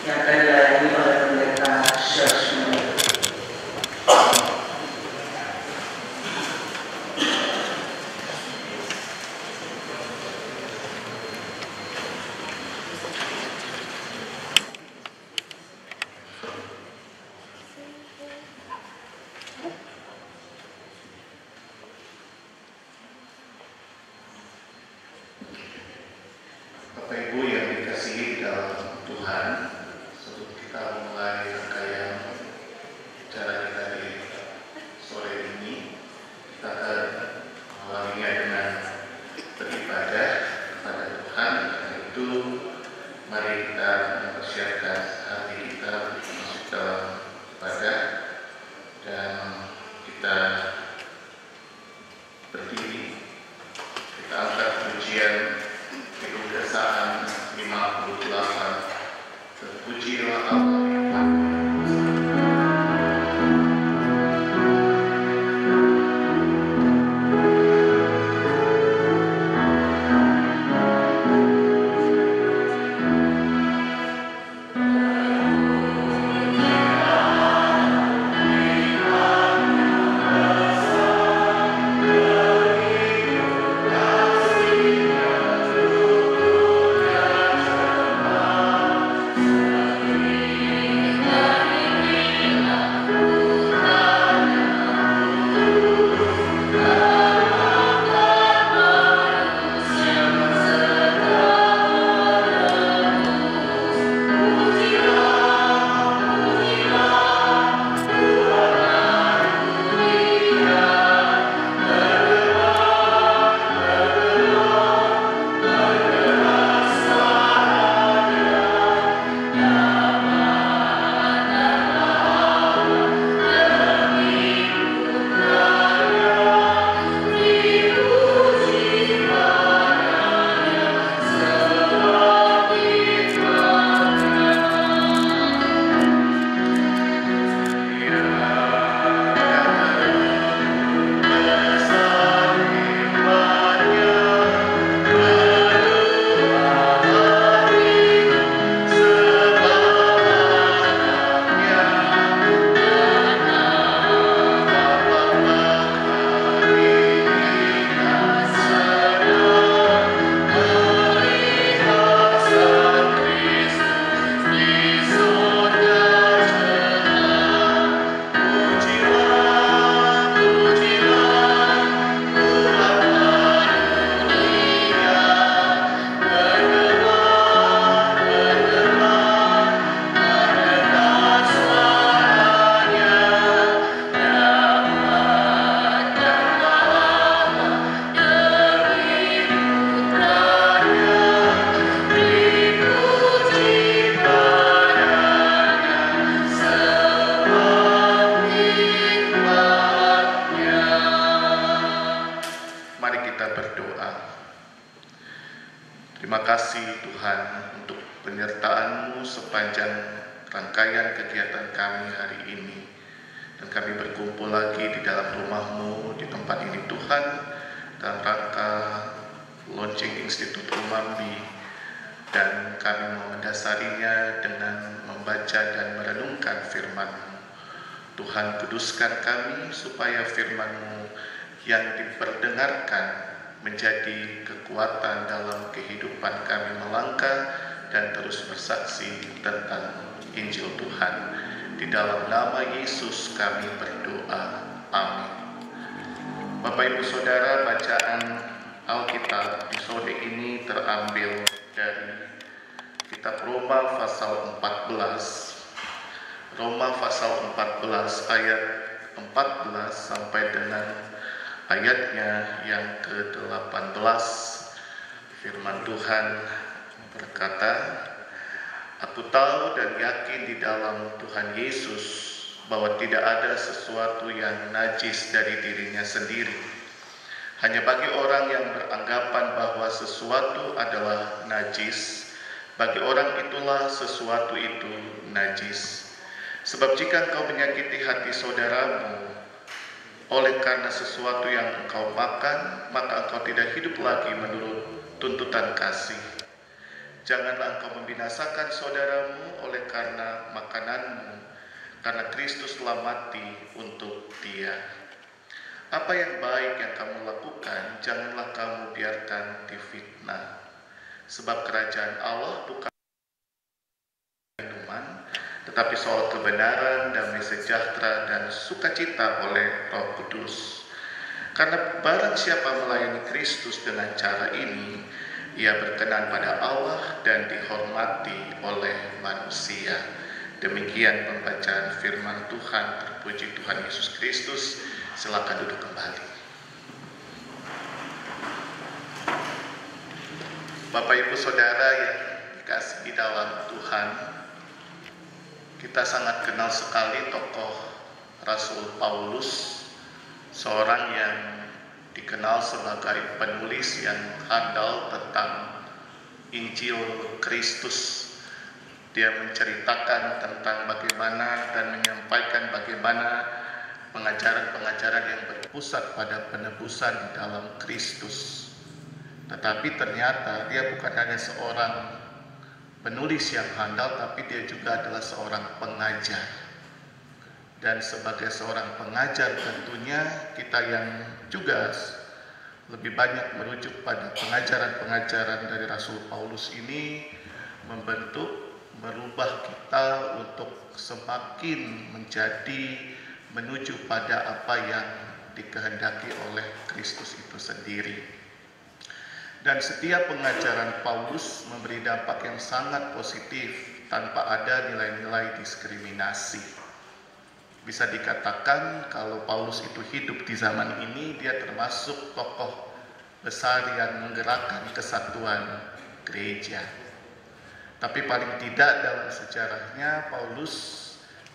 yang akan dilayani oleh pendeta Syosmul. Bapak Ibu yang dikasihi dalam Tuhan, sebelum kita mulai rangkaian acara kita di sore ini, kita akan mengawalinya dengan beribadah kepada Tuhan. Karena itu, mari kita mempersiapkan hati kita masuk dalam ibadah dan kita berdiri. Kita angkat pujian Kebiasaan 58. Terpujilah Allah yang Maha Terima kasih Tuhan untuk penyertaan-Mu sepanjang rangkaian kegiatan kami hari ini. Dan kami berkumpul lagi di dalam rumah-Mu, di tempat ini Tuhan, dalam rangka launching Institut Umambi. Dan kami mau mendasarinya dengan membaca dan merenungkan firman-Mu. Tuhan, kuduskan kami supaya firman-Mu yang diperdengarkan menjadi kekuatan dalam kehidupan kami melangkah dan terus bersaksi tentang Injil Tuhan. Di dalam nama Yesus kami berdoa. Amin. Bapak Ibu Saudara, bacaan Alkitab di sore ini terambil dari kitab Roma pasal 14. Roma pasal 14 ayat 14 sampai dengan ayatnya yang ke-18. Firman Tuhan berkata, "Aku tahu dan yakin di dalam Tuhan Yesus bahwa tidak ada sesuatu yang najis dari dirinya sendiri. Hanya bagi orang yang beranggapan bahwa sesuatu adalah najis, bagi orang itulah sesuatu itu najis. Sebab jika engkau menyakiti hati saudaramu oleh karena sesuatu yang engkau makan, maka engkau tidak hidup lagi menurut tuntutan kasih. Janganlah engkau membinasakan saudaramu oleh karena makananmu, karena Kristus telah mati untuk dia. Apa yang baik yang kamu lakukan, janganlah kamu biarkan difitnah. Sebab kerajaan Allah bukan minuman, tetapi soal kebenaran, damai sejahtera, dan sukacita oleh Roh Kudus. Karena barang siapa melayani Kristus dengan cara ini, ia berkenan pada Allah dan dihormati oleh manusia. Demikian pembacaan firman Tuhan. Terpuji Tuhan Yesus Kristus. Silakan duduk kembali. Bapak Ibu Saudara yang dikasihi dalam Tuhan, kita sangat kenal sekali tokoh Rasul Paulus, seorang yang dikenal sebagai penulis yang handal tentang Injil Kristus. Dia menceritakan tentang bagaimana dan menyampaikan bagaimana pengajaran-pengajaran yang berpusat pada penebusan di dalam Kristus. Tetapi ternyata dia bukan hanya seorang penulis yang handal, tapi dia juga adalah seorang pengajar. Dan sebagai seorang pengajar tentunya kita yang juga lebih banyak merujuk pada pengajaran-pengajaran dari Rasul Paulus ini membentuk, merubah kita untuk semakin menuju pada apa yang dikehendaki oleh Kristus itu sendiri. Dan setiap pengajaran Paulus memberi dampak yang sangat positif tanpa ada nilai-nilai diskriminasi. Bisa dikatakan kalau Paulus itu hidup di zaman ini, dia termasuk tokoh besar yang menggerakkan kesatuan gereja. Tapi paling tidak dalam sejarahnya Paulus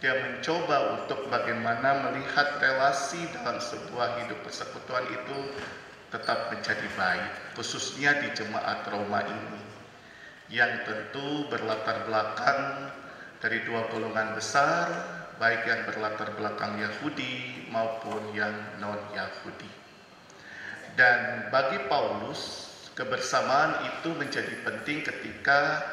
dia mencoba untuk bagaimana melihat relasi dalam sebuah hidup persekutuan itu tetap menjadi baik, khususnya di jemaat Roma ini, yang tentu berlatar belakang dari dua golongan besar, baik yang berlatar belakang Yahudi maupun yang non-Yahudi. Dan bagi Paulus, kebersamaan itu menjadi penting ketika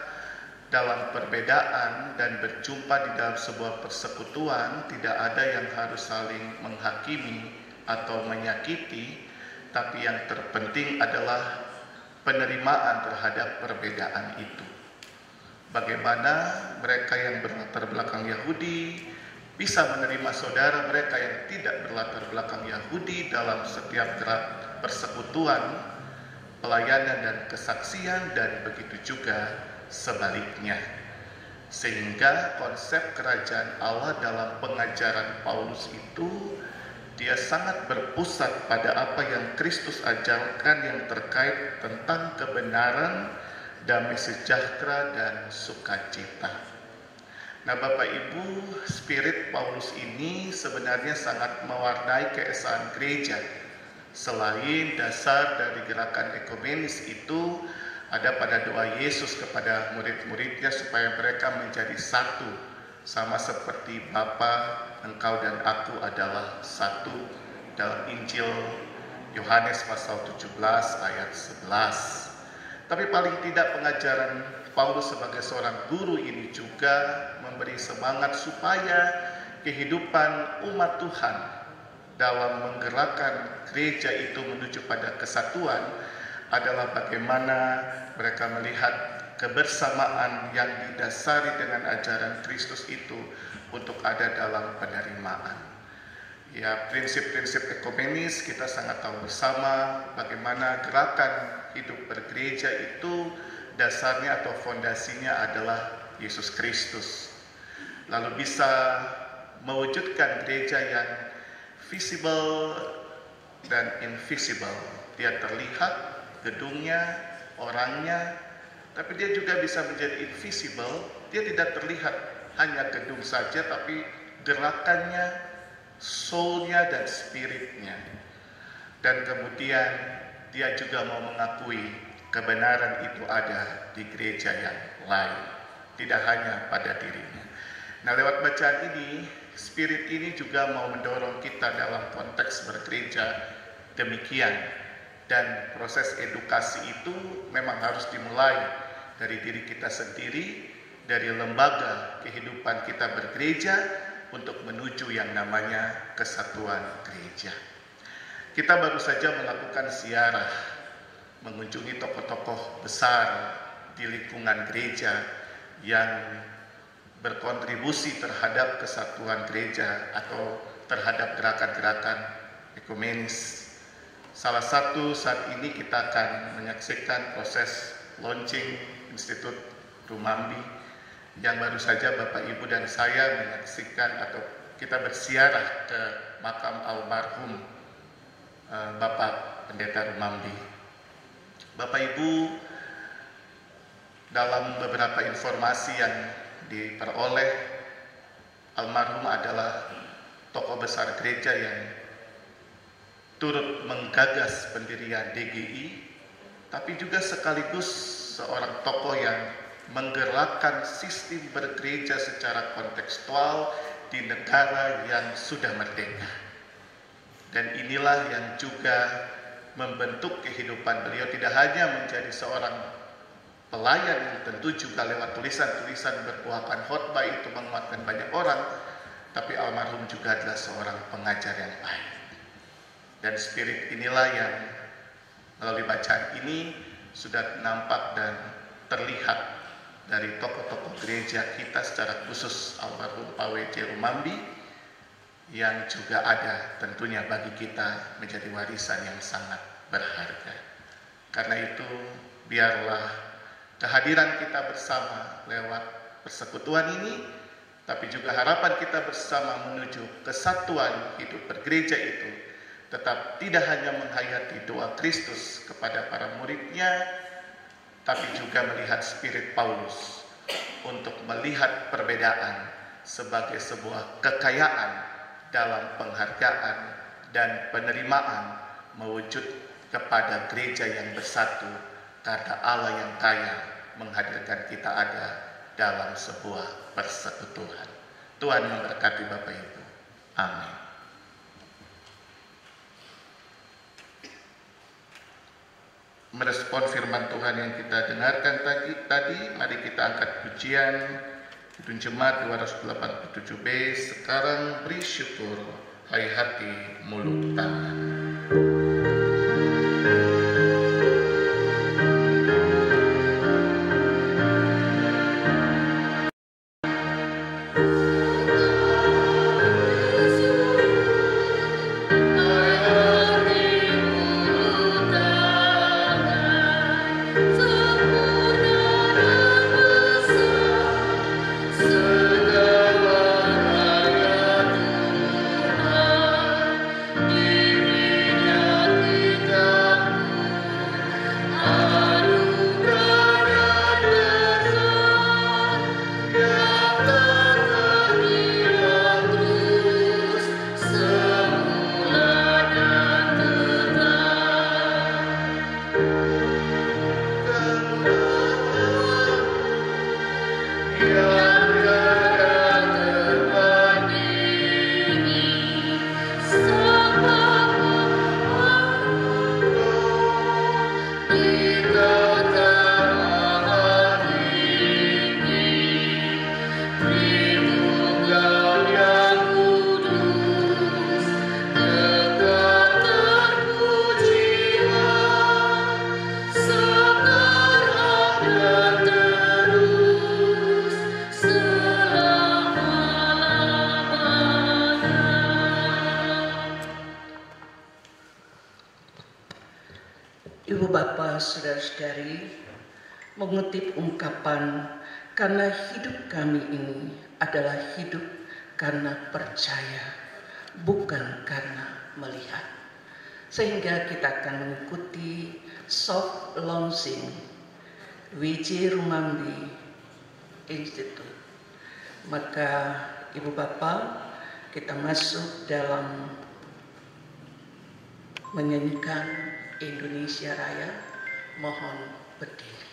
dalam perbedaan dan berjumpa di dalam sebuah persekutuan, tidak ada yang harus saling menghakimi atau menyakiti, tapi yang terpenting adalah penerimaan terhadap perbedaan itu. Bagaimana mereka yang berlatar belakang Yahudi bisa menerima saudara mereka yang tidak berlatar belakang Yahudi dalam setiap gerak persekutuan, pelayanan dan kesaksian, dan begitu juga sebaliknya. Sehingga konsep kerajaan Allah dalam pengajaran Paulus itu dia sangat berpusat pada apa yang Kristus ajarkan yang terkait tentang kebenaran, damai sejahtera, dan sukacita. Nah Bapak Ibu, spirit Paulus ini sebenarnya sangat mewarnai keesaan gereja. Selain dasar dari gerakan ekumenis itu, ada pada doa Yesus kepada murid-muridnya supaya mereka menjadi satu, sama seperti Bapa, Engkau dan Aku adalah satu, dalam Injil Yohanes pasal 17 ayat 11. Tapi paling tidak pengajaran Paulus sebagai seorang guru ini juga memberi semangat supaya kehidupan umat Tuhan dalam menggerakkan gereja itu menuju pada kesatuan adalah bagaimana mereka melihat kebersamaan yang didasari dengan ajaran Kristus itu untuk ada dalam penerimaan. Ya, prinsip-prinsip ekumenis kita sangat tahu bersama bagaimana gerakan hidup bergereja itu dasarnya atau fondasinya adalah Yesus Kristus. Lalu bisa mewujudkan gereja yang visible dan invisible. Dia terlihat gedungnya, orangnya, tapi dia juga bisa menjadi invisible. Dia tidak terlihat hanya gedung saja, tapi gerakannya, soulnya dan spiritnya. Dan kemudian dia juga mau mengakui kebenaran itu ada di gereja yang lain, tidak hanya pada dirinya. Nah, lewat bacaan ini, spirit ini juga mau mendorong kita dalam konteks bergereja demikian. Dan proses edukasi itu memang harus dimulai dari diri kita sendiri, dari lembaga kehidupan kita bergereja untuk menuju yang namanya kesatuan gereja. Kita baru saja melakukan ziarah, mengunjungi tokoh-tokoh besar di lingkungan gereja yang berkontribusi terhadap kesatuan gereja atau terhadap gerakan-gerakan ekumenis. Salah satu saat ini kita akan menyaksikan proses launching Institut Rumambi yang baru saja Bapak Ibu dan saya menyaksikan atau kita berziarah ke makam almarhum Bapak Pendeta Rumambi. Bapak Ibu, dalam beberapa informasi yang diperoleh, almarhum adalah tokoh besar gereja yang turut menggagas pendirian DGI, tapi juga sekaligus seorang tokoh yang menggerakkan sistem bergereja secara kontekstual di negara yang sudah merdeka. Dan inilah yang juga membentuk kehidupan beliau, tidak hanya menjadi seorang pelayan yang tentu juga lewat tulisan-tulisan berbuahkan khotbah itu menguatkan banyak orang, tapi almarhum juga adalah seorang pengajar yang baik. Dan spirit inilah yang melalui bacaan ini sudah nampak dan terlihat dari tokoh-tokoh gereja kita, secara khusus almarhum Pak W.J. Rumambi, yang juga ada tentunya bagi kita menjadi warisan yang sangat berharga. Karena itu biarlah kehadiran kita bersama lewat persekutuan ini, tapi juga harapan kita bersama menuju kesatuan hidup bergereja itu tetap tidak hanya menghayati doa Kristus kepada para muridnya, tapi juga melihat spirit Paulus untuk melihat perbedaan sebagai sebuah kekayaan dalam penghargaan dan penerimaan mewujud kepada gereja yang bersatu, karena Allah yang kaya menghadirkan kita ada dalam sebuah persekutuan. Tuhan memberkati Bapak Ibu. Amin. Merespon firman Tuhan yang kita dengarkan tadi, mari kita angkat pujian Kidung Jemaat 287B. Sekarang beri syukur, hai hati muluk tangan. Ibu Bapak, saudara-saudari, mengutip ungkapan, karena hidup kami ini adalah hidup karena percaya, bukan karena melihat. Sehingga kita akan mengikuti soft launching W.J. Rumambi Institute. Maka Ibu Bapak, kita masuk dalam menyanyikan Indonesia Raya. Mohon berdiri.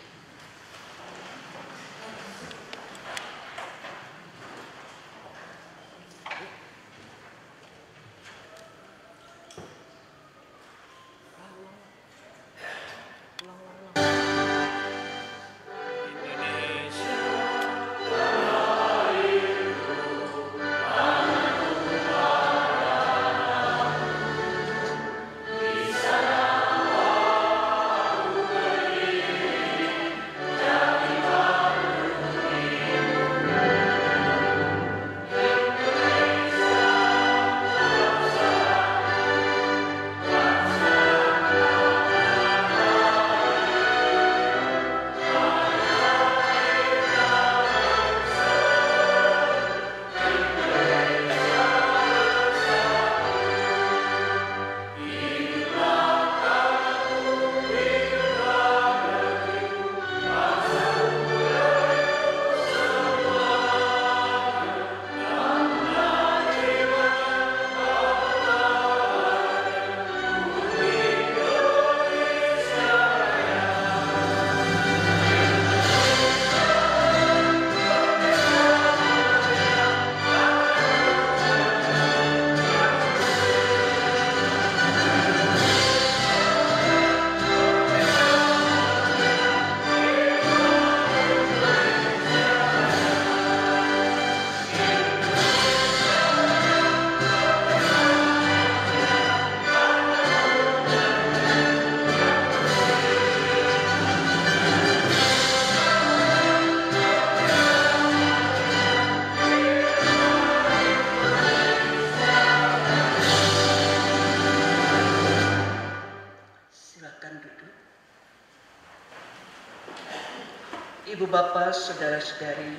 Ibu Bapak, Saudara-saudari,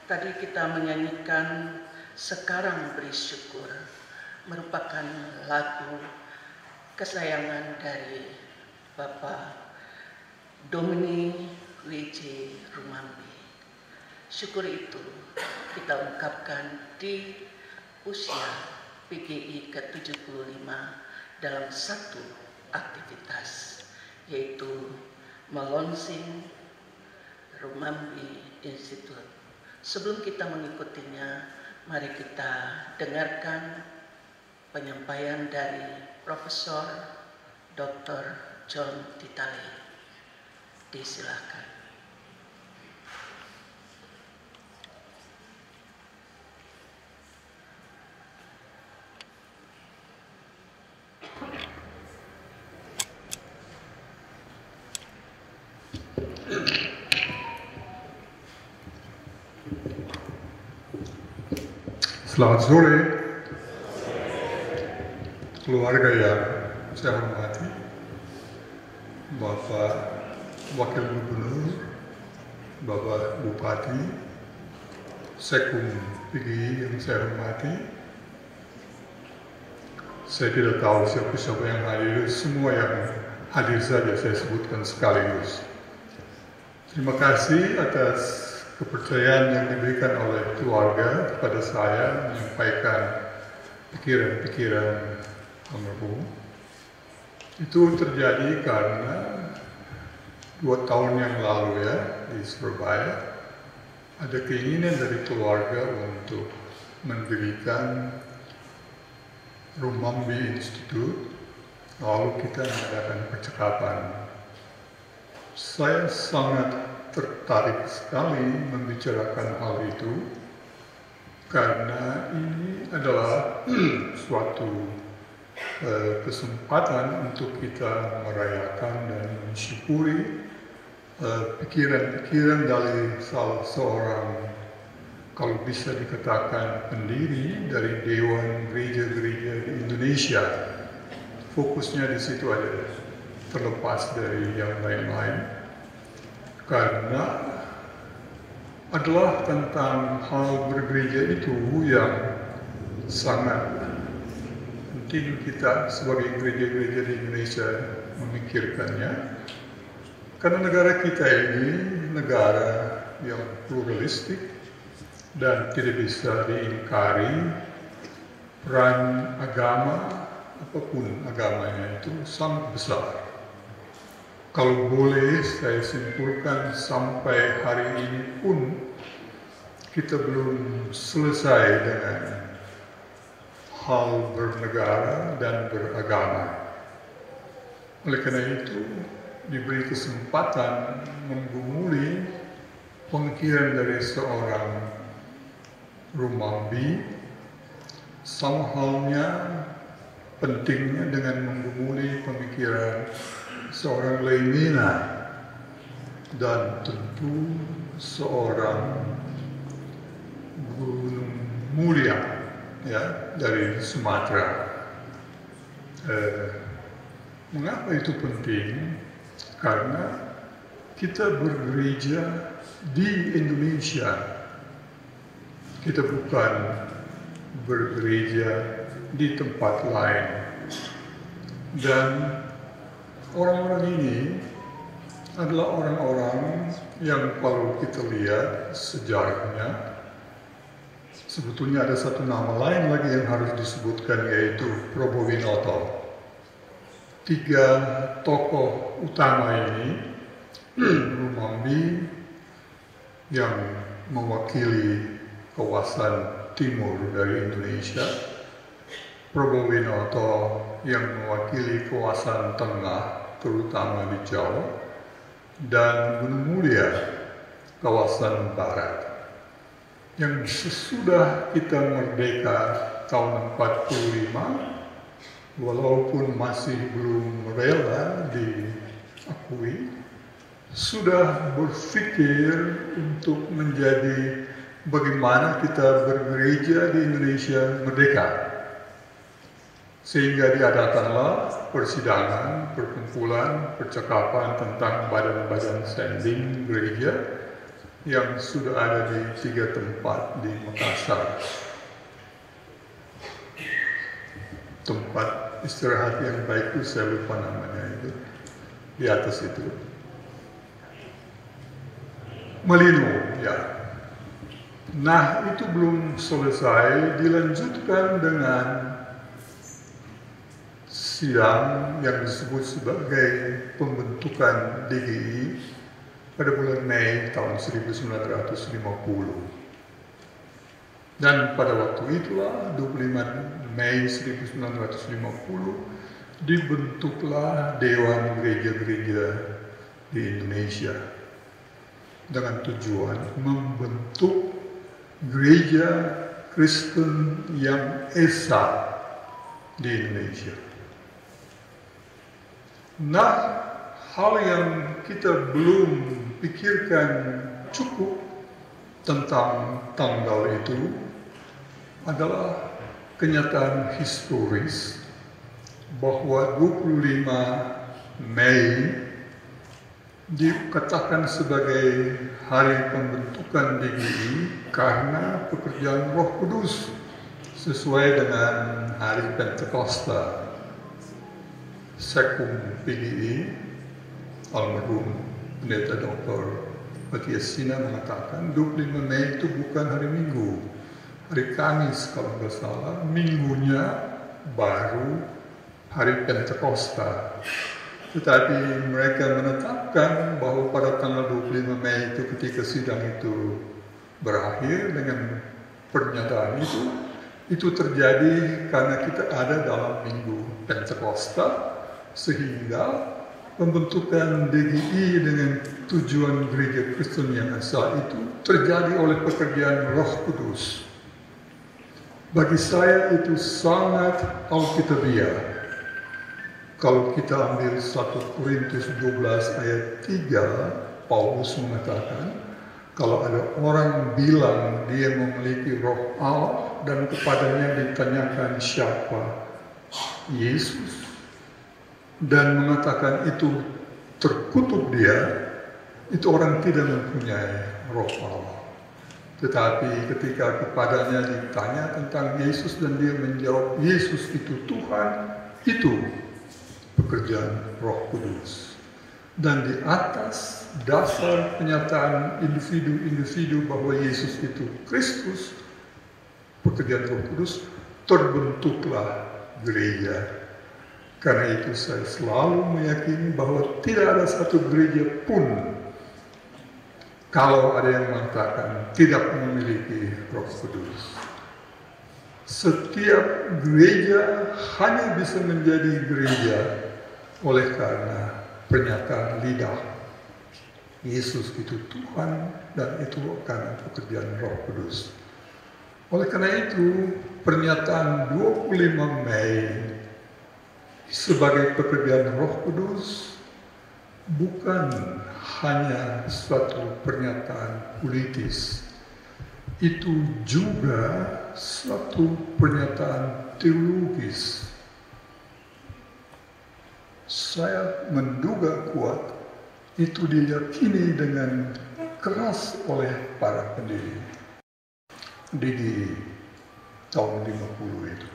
tadi kita menyanyikan Sekarang Beri Syukur, merupakan lagu kesayangan dari Bapak Domini W.J. Rumambi. Syukur itu kita ungkapkan di usia PGI ke-75 dalam satu aktivitas, yaitu melonsing Rumambi Institute. Sebelum kita mengikutinya, mari kita dengarkan penyampaian dari Profesor Dr. John Titali. Disilakan. Selamat sore, keluarga yang saya hormati, Bapak Wakil Gubernur, Bapak Bupati, Sekum PGI yang saya hormati. Saya tidak tahu siapa-siapa yang hadir, semua yang hadir saja saya sebutkan sekaligus. Terima kasih atas kepercayaan yang diberikan oleh keluarga kepada saya menyampaikan pikiran-pikiran almarhum. Itu terjadi karena 2 tahun yang lalu ya di Surabaya ada keinginan dari keluarga untuk mendirikan Rumambi Institute, lalu kita mengadakan percakapan. Saya sangat tertarik sekali membicarakan hal itu karena ini adalah suatu kesempatan untuk kita merayakan dan mensyukuri pikiran-pikiran dari salah seorang, kalau bisa dikatakan, pendiri dari Dewan Gereja-Gereja di Indonesia. Fokusnya di situ aja, terlepas dari yang lain-lain. Karena adalah tentang hal bergereja itu yang sangat penting kita sebagai gereja-gereja di Indonesia memikirkannya. Karena negara kita ini negara yang pluralistik dan tidak bisa diingkari peran agama, apapun agamanya itu sangat besar. Kalau boleh saya simpulkan, sampai hari ini pun kita belum selesai dengan hal bernegara dan beragama. Oleh karena itu, diberi kesempatan menggumuli pemikiran dari seorang Rumambi, sama halnya pentingnya dengan menggumuli pemikiran seorang Leimina dan tentu seorang Gunung Mulia ya dari Sumatera. Mengapa itu penting? Karena kita bergereja di Indonesia, kita bukan bergereja di tempat lain. Dan orang-orang ini adalah orang-orang yang kalau kita lihat sejarahnya, sebetulnya ada satu nama lain lagi yang harus disebutkan, yaitu Probowinoto. 3 tokoh utama ini, Rumambi yang mewakili kawasan timur dari Indonesia, Probowinoto yang mewakili kawasan tengah, terutama di Jawa, dan Gunung Mulia, kawasan barat. Yang sesudah kita merdeka tahun 45, walaupun masih belum rela diakui, sudah berpikir untuk menjadi bagaimana kita bergereja di Indonesia merdeka. Sehingga diadakanlah persidangan, perkumpulan, percakapan tentang badan-badan standing gereja yang sudah ada di 3 tempat di Makassar. Tempat istirahat yang baik itu saya lupa namanya itu, di atas itu. Melino, ya. Nah, itu belum selesai, dilanjutkan dengan sidang yang disebut sebagai pembentukan DGI pada bulan Mei tahun 1950. Dan pada waktu itulah, 25 Mei 1950, dibentuklah Dewan Gereja-Gereja di Indonesia dengan tujuan membentuk gereja Kristen yang esa di Indonesia. Nah, hal yang kita belum pikirkan cukup tentang tanggal itu adalah kenyataan historis bahwa 25 Mei dikatakan sebagai hari pembentukan DGI karena pekerjaan Roh Kudus sesuai dengan hari Pentakosta. Sekum PGI almarhum Pendeta Dr. Matias Sina mengatakan 25 Mei itu bukan hari Minggu, hari Kamis kalau nggak salah, minggunya baru hari Pentakosta. Tetapi mereka menetapkan bahwa pada tanggal 25 Mei itu ketika sidang itu berakhir dengan pernyataan itu terjadi karena kita ada dalam minggu Pentakosta, sehingga pembentukan DGI dengan tujuan gereja Kristen yang esa itu terjadi oleh pekerjaan Roh Kudus. Bagi saya itu sangat alkitabiah. Kalau kita ambil 1 Korintus 12 ayat 3, Paulus mengatakan, kalau ada orang bilang dia memiliki Roh Allah dan kepadanya ditanyakan siapa Yesus, dan mengatakan itu terkutuk dia, itu orang tidak mempunyai Roh Allah. Tetapi ketika kepadanya ditanya tentang Yesus dan dia menjawab Yesus itu Tuhan, itu pekerjaan Roh Kudus. Dan di atas dasar penyataan individu-individu bahwa Yesus itu Kristus, pekerjaan Roh Kudus, terbentuklah gereja. Karena itu saya selalu meyakini bahwa tidak ada satu gereja pun kalau ada yang mengatakan tidak memiliki Roh Kudus. Setiap gereja hanya bisa menjadi gereja oleh karena pernyataan lidah Yesus itu Tuhan dan itu karena pekerjaan Roh Kudus. Oleh karena itu pernyataan 25 Mei sebagai pekerjaan Roh Kudus bukan hanya suatu pernyataan politis, itu juga suatu pernyataan teologis. Saya menduga kuat itu diyakini dengan keras oleh para pendiri di tahun 50 itu.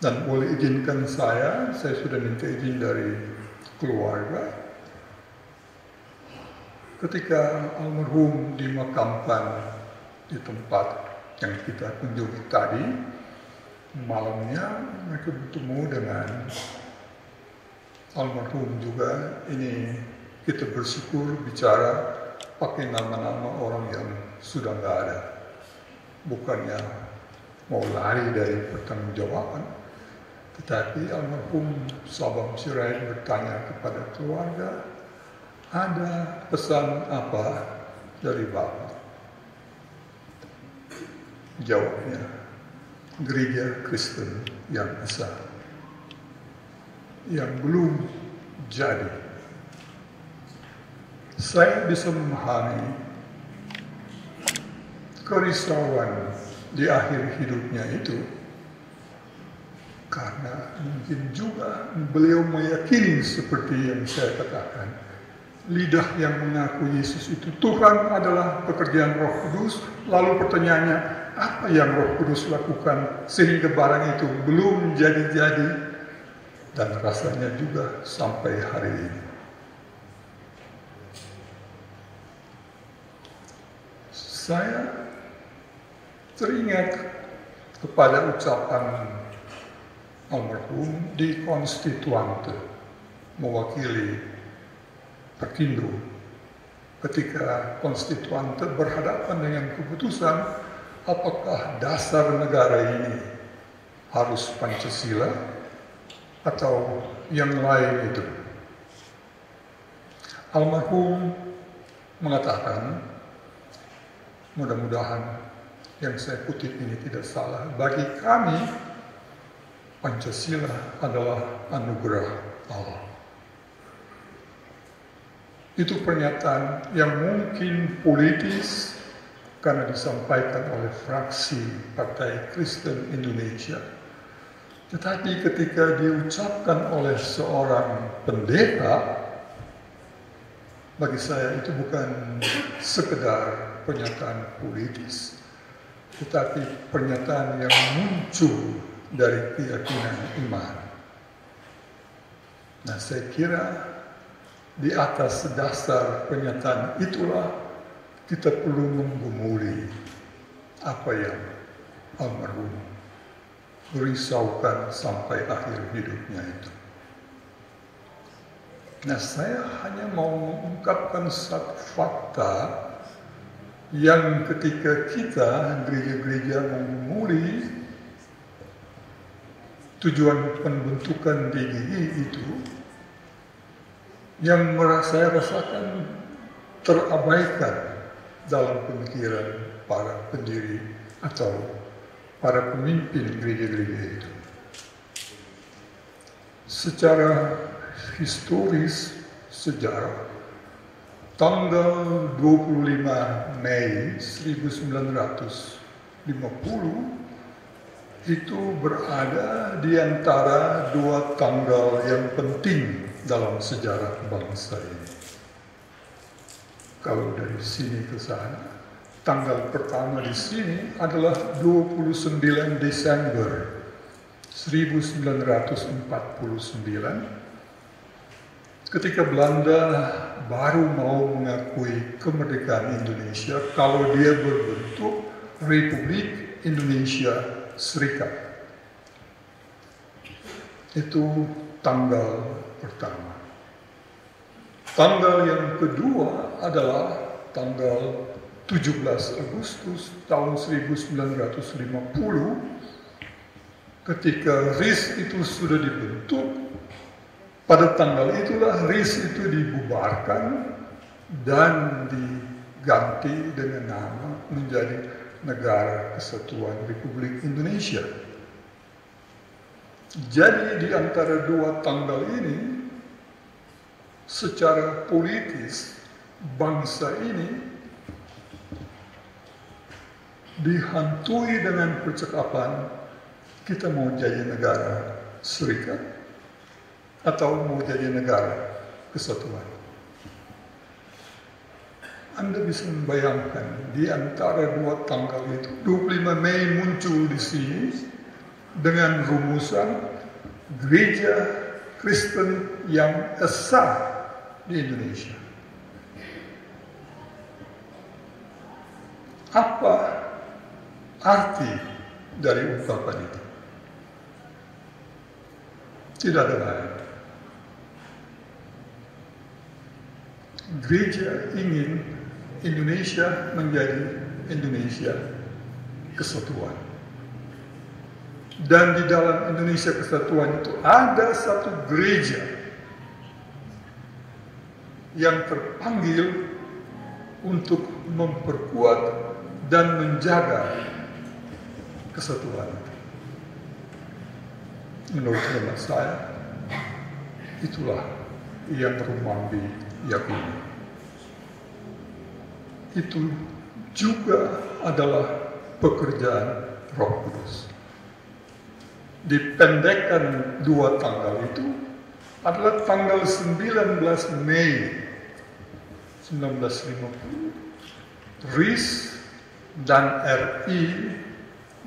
Dan boleh izinkan saya sudah minta izin dari keluarga. Ketika almarhum dimakamkan di tempat yang kita kunjungi tadi, malamnya mereka bertemu dengan almarhum juga. Ini kita bersyukur bicara pakai nama-nama orang yang sudah nggak ada. Bukannya mau lari dari pertanggungjawaban, tetapi almarhum Sabang Sirait bertanya kepada keluarga, ada pesan apa dari Bapak? Jawabnya, gereja Kristen yang esa, yang belum jadi. Saya bisa memahami kerisauan di akhir hidupnya itu, Karena mungkin juga beliau meyakini seperti yang saya katakan, lidah yang mengaku Yesus itu Tuhan adalah pekerjaan Roh Kudus. Lalu pertanyaannya, apa yang Roh Kudus lakukan sehingga barang itu belum jadi-jadi? Dan rasanya juga sampai hari ini. Saya teringat kepada ucapan almarhum di Konstituante mewakili Perkindo ketika Konstituante berhadapan dengan keputusan apakah dasar negara ini harus Pancasila atau yang lain itu. Almarhum mengatakan, mudah-mudahan yang saya kutip ini tidak salah, bagi kami Pancasila adalah anugerah Allah. Itu pernyataan yang mungkin politis karena disampaikan oleh fraksi Partai Kristen Indonesia. Tetapi ketika diucapkan oleh seorang pendeta, bagi saya itu bukan sekedar pernyataan politis, tetapi pernyataan yang muncul dari keyakinan iman. Nah, saya kira di atas dasar pernyataan itulah kita perlu menggumuli apa yang almarhum merisaukan sampai akhir hidupnya itu. Nah, saya hanya mau mengungkapkan satu fakta yang ketika kita gereja-gereja menggumuli tujuan pembentukan DGI itu, yang saya rasakan terabaikan dalam pemikiran para pendiri atau para pemimpin gereja-gereja itu. Secara historis sejarah, tanggal 25 Mei 1950 itu berada di antara dua tanggal yang penting dalam sejarah bangsa ini. Kalau dari sini ke sana, tanggal pertama di sini adalah 29 Desember 1949, ketika Belanda baru mau mengakui kemerdekaan Indonesia kalau dia berbentuk Republik Indonesia Serikat. Itu tanggal pertama. Tanggal yang kedua adalah tanggal 17 Agustus tahun 1950, ketika RIS itu sudah dibentuk. Pada tanggal itulah RIS itu dibubarkan dan diganti dengan nama menjadi Negara Kesatuan Republik Indonesia. Jadi di antara dua tanggal ini, secara politis bangsa ini dihantui dengan percakapan kita mau jadi negara serikat atau mau jadi negara kesatuan. Anda bisa membayangkan di antara dua tanggal itu, 25 Mei muncul di sini dengan rumusan gereja Kristen yang esa di Indonesia. Apa arti dari ungkapan itu? Tidak ada lain. Gereja ingin Indonesia menjadi Indonesia Kesatuan. Dan di dalam Indonesia Kesatuan itu ada satu gereja yang terpanggil untuk memperkuat dan menjaga kesatuan. Menurut hemat saya, itulah yang Rumambi yakini. Itu juga adalah pekerjaan Roh Kudus. dipendekkan 2 tanggal itu adalah tanggal 19 Mei 1950. RIS dan RI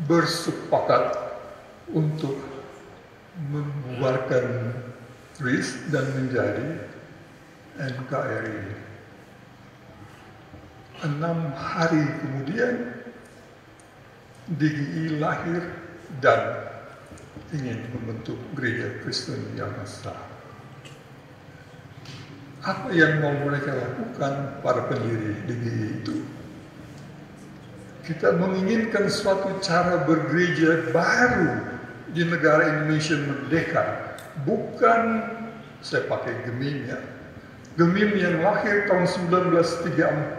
bersepakat untuk membubarkan RIS dan menjadi NKRI. 6 hari kemudian DGI lahir dan ingin membentuk gereja Kristen yang sah. Apa yang mau mereka lakukan para pendiri DGI itu? Kita menginginkan suatu cara bergereja baru di negara Indonesia merdeka. Bukan, saya pakai Gemim ya, Gemim yang lahir tahun 1934.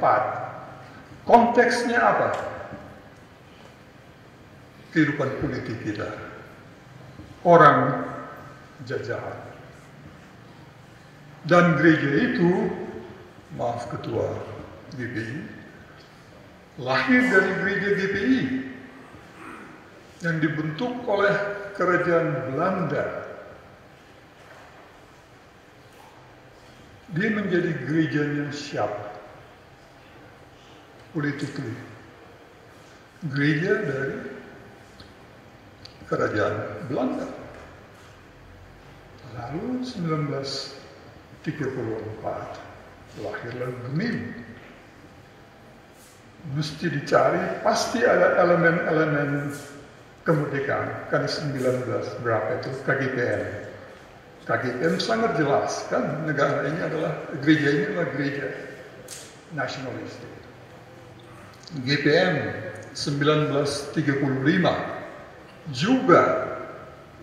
Konteksnya apa? Kehidupan politik kita. Orang jajahan. Dan gereja itu, maaf ketua GPI, lahir dari gereja GPI yang dibentuk oleh kerajaan Belanda. Dia menjadi gerejanya siapa? Politically. Gereja dari kerajaan Belanda. Lalu 1934 lahirlah Gemim. Mesti dicari, pasti ada elemen-elemen kemerdekaan. Kan 19 berapa itu KGPN. KGPN sangat jelas kan negara ini adalah gereja nasionalistik. GPM 1935 juga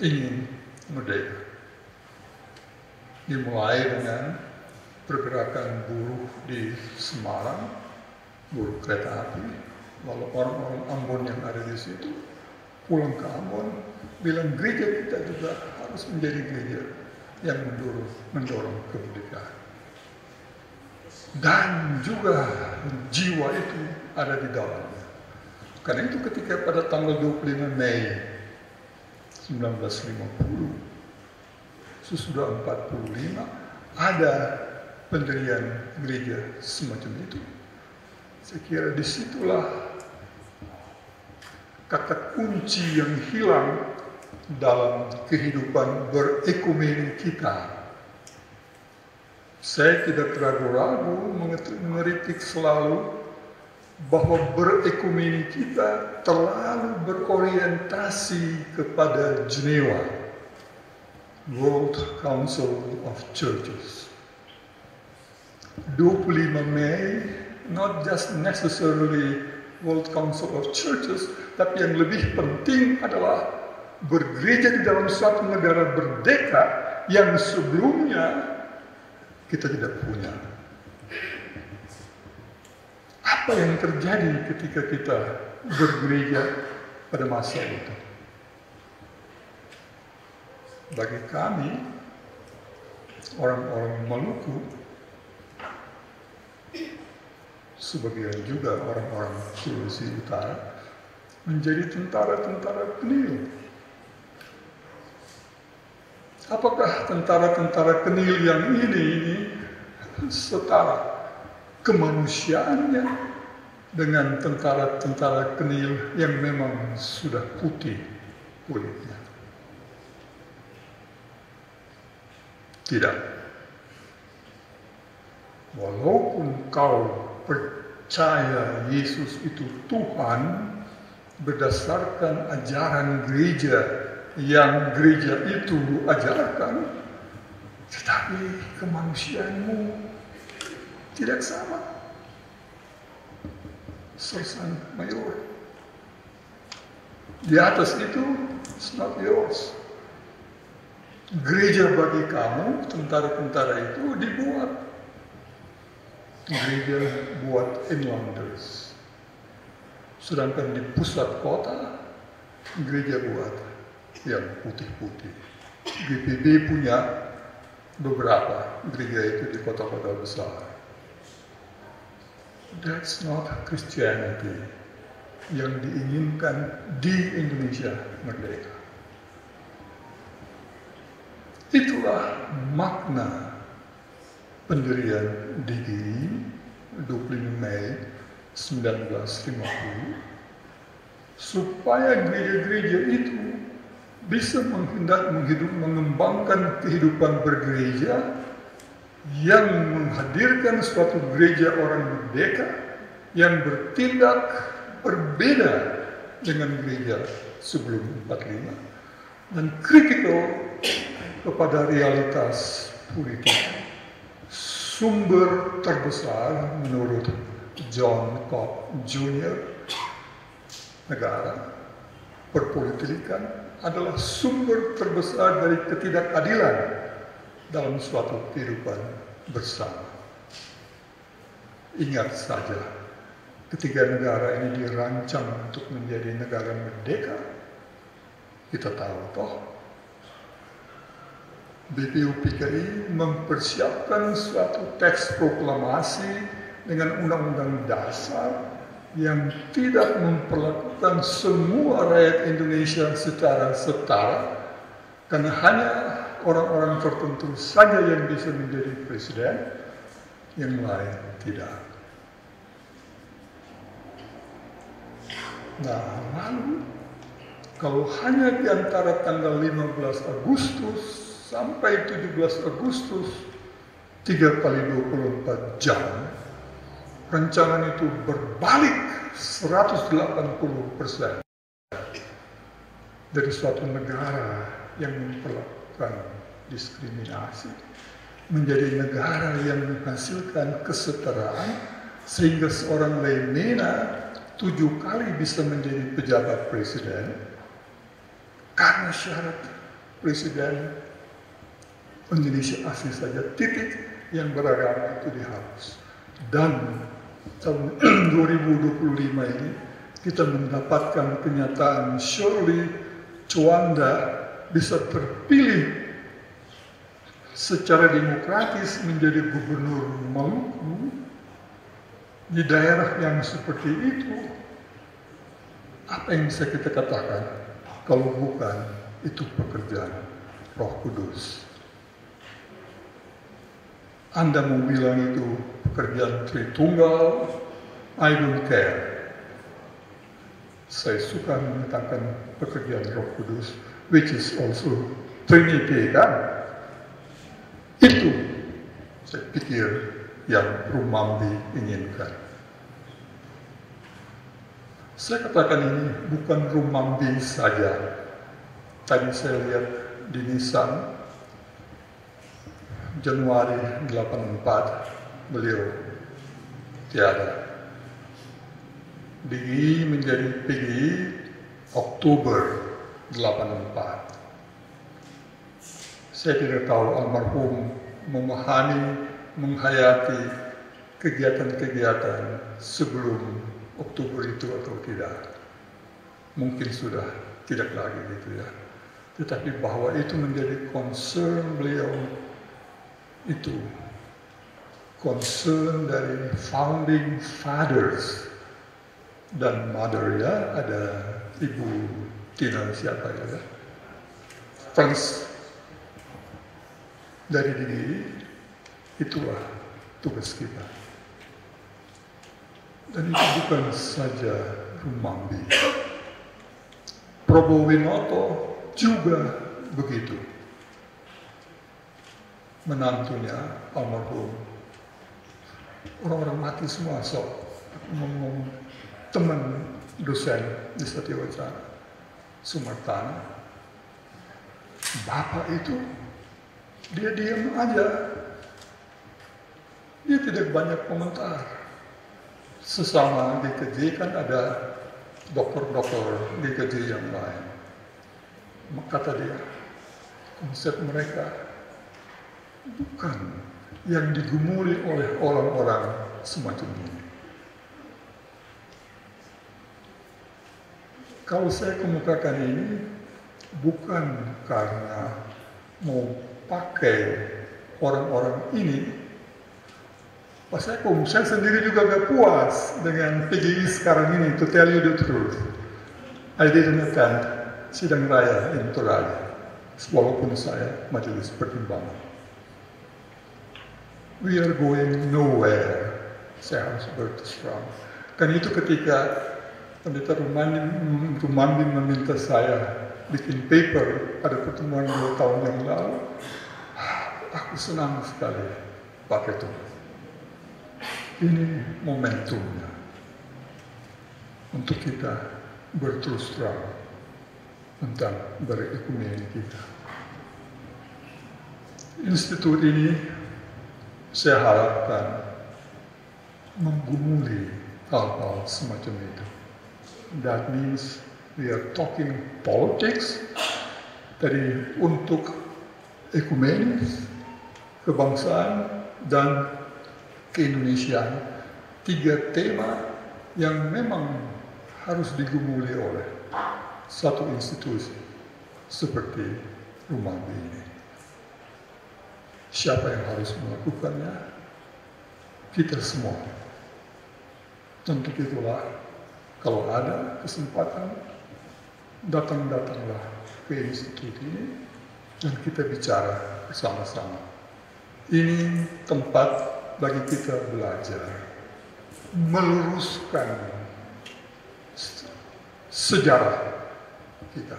ingin merdeka. Dimulai dengan pergerakan buruh di Semarang, buruh kereta api, lalu orang-orang Ambon yang ada di situ pulang ke Ambon bilang gereja kita juga harus menjadi gereja yang mendorong kemerdekaan. Dan juga jiwa itu ada di dalamnya. Karena itu ketika pada tanggal 25 Mei 1950, sesudah 45, ada pendirian gereja semacam itu. Saya kira disitulah kata kunci yang hilang dalam kehidupan berekumeni kita. Saya tidak ragu-ragu mengeritik selalu bahwa berekumeni kita terlalu berorientasi kepada Jenewa, World Council of Churches. 25 Mei, not just necessarily World Council of Churches, tapi yang lebih penting adalah bergereja di dalam suatu negara merdeka yang sebelumnya kita tidak punya. Apa yang terjadi ketika kita bergereja pada masa itu? Bagi kami, orang-orang Maluku, sebagian juga orang-orang Sulawesi Utara, menjadi tentara-tentara penil. Apakah tentara-tentara penil yang ini setara kemanusiaannya dengan tentara-tentara penil yang memang sudah putih kulitnya? Tidak. Walaupun kau percaya Yesus itu Tuhan berdasarkan ajaran gereja yang gereja itu ajarkan, tetapi kemanusiaanmu tidak sama. Sersan mayor. Di atas itu, it's not yours. Gereja bagi kamu, tentara-tentara itu dibuat. Gereja buat inlanders. Sedangkan di pusat kota, gereja buat yang putih-putih. GPB punya beberapa gereja itu di kota-kota besar. That's not Christianity yang diinginkan di Indonesia merdeka. itulah makna pendirian DGI 25 Mei 1950, supaya gereja-gereja itu bisa mengembangkan kehidupan bergereja yang menghadirkan suatu gereja orang merdeka yang bertindak berbeda dengan gereja sebelum 45 dan kritikal kepada realitas politik. Sumber terbesar menurut John Cobb Jr. negara perpolitikan adalah sumber terbesar dari ketidakadilan dalam suatu kehidupan bersama. Ingat saja, ketika negara ini dirancang untuk menjadi negara merdeka, kita tahu toh BPUPKI mempersiapkan suatu teks proklamasi dengan undang-undang dasar yang tidak memperlakukan semua rakyat Indonesia secara setara, karena hanya orang-orang tertentu saja yang bisa menjadi presiden, yang lain tidak. Nah, lalu kalau hanya di antara tanggal 15 Agustus sampai 17 Agustus 3 kali 24 jam rancangan itu berbalik 180% dari suatu negara yang memperlakukan diskriminasi menjadi negara yang menghasilkan kesetaraan, sehingga seorang Leimena 7 kali bisa menjadi pejabat presiden karena syarat presiden Indonesia asli saja titik yang beragama itu dihapus. Dan tahun 2025 ini kita mendapatkan kenyataan Shirley Juanda bisa terpilih secara demokratis menjadi gubernur Maluku di daerah yang seperti itu. Apa yang bisa kita katakan kalau bukan itu pekerjaan Roh Kudus? Anda mau bilang itu pekerjaan Tritunggal, I don't care. Saya suka mengatakan pekerjaan Roh Kudus, which is also Trinity, kan? Itu saya pikir yang Rumambi inginkan. Saya katakan ini bukan Rumambi saja. Tadi saya lihat di Nisan, Januari 84 beliau tiada. DGI menjadi PGI Oktober 84. Saya tidak tahu almarhum memahami, menghayati kegiatan-kegiatan sebelum Oktober itu atau tidak. Mungkin sudah tidak lagi gitu ya. Tetapi bahwa itu menjadi concern beliau, itu concern dari founding fathers dan mother ya, ada Ibu Tina siapa ya, first dari diri, itulah tugas kita. Dan itu bukan saja Rumambi, Prabowo Winoto juga begitu. Menantunya almarhum, orang-orang mati semua, sok ngomong teman dosen di Satyawacara Sumartana, bapak itu dia diam aja, dia tidak banyak komentar. Sesama DKJ kan ada dokter-dokter DKJ yang lain, kata dia, konsep mereka bukan yang digumuli oleh orang-orang semacam ini. Kalau saya kemukakan ini bukan karena mau pakai orang-orang ini. Saya sendiri juga gak puas dengan PGI sekarang ini, to tell you the truth. I didn't attend sidang raya in Toraja. walaupun saya majelis pertimbangan. We are going nowhere, saya harus berterus terang. Dan itu ketika Pendeta Rumandi meminta saya bikin paper pada pertemuan 2 tahun yang lalu, aku senang sekali pakai itu. Ini momentumnya untuk kita berterus terang tentang berekumeni kita. Institut ini saya harapkan menggumuli hal-hal semacam itu. That means we are talking politics, dari untuk ekumenis, kebangsaan, dan keindonesiaan. 3 tema yang memang harus digumuli oleh satu institusi seperti Rumandi ini. Siapa yang harus melakukannya? Kita semua. Tentu itulah, kalau ada kesempatan, datang-datanglah ke institut ini dan kita bicara bersama-sama. Ini tempat bagi kita belajar, meluruskan sejarah kita.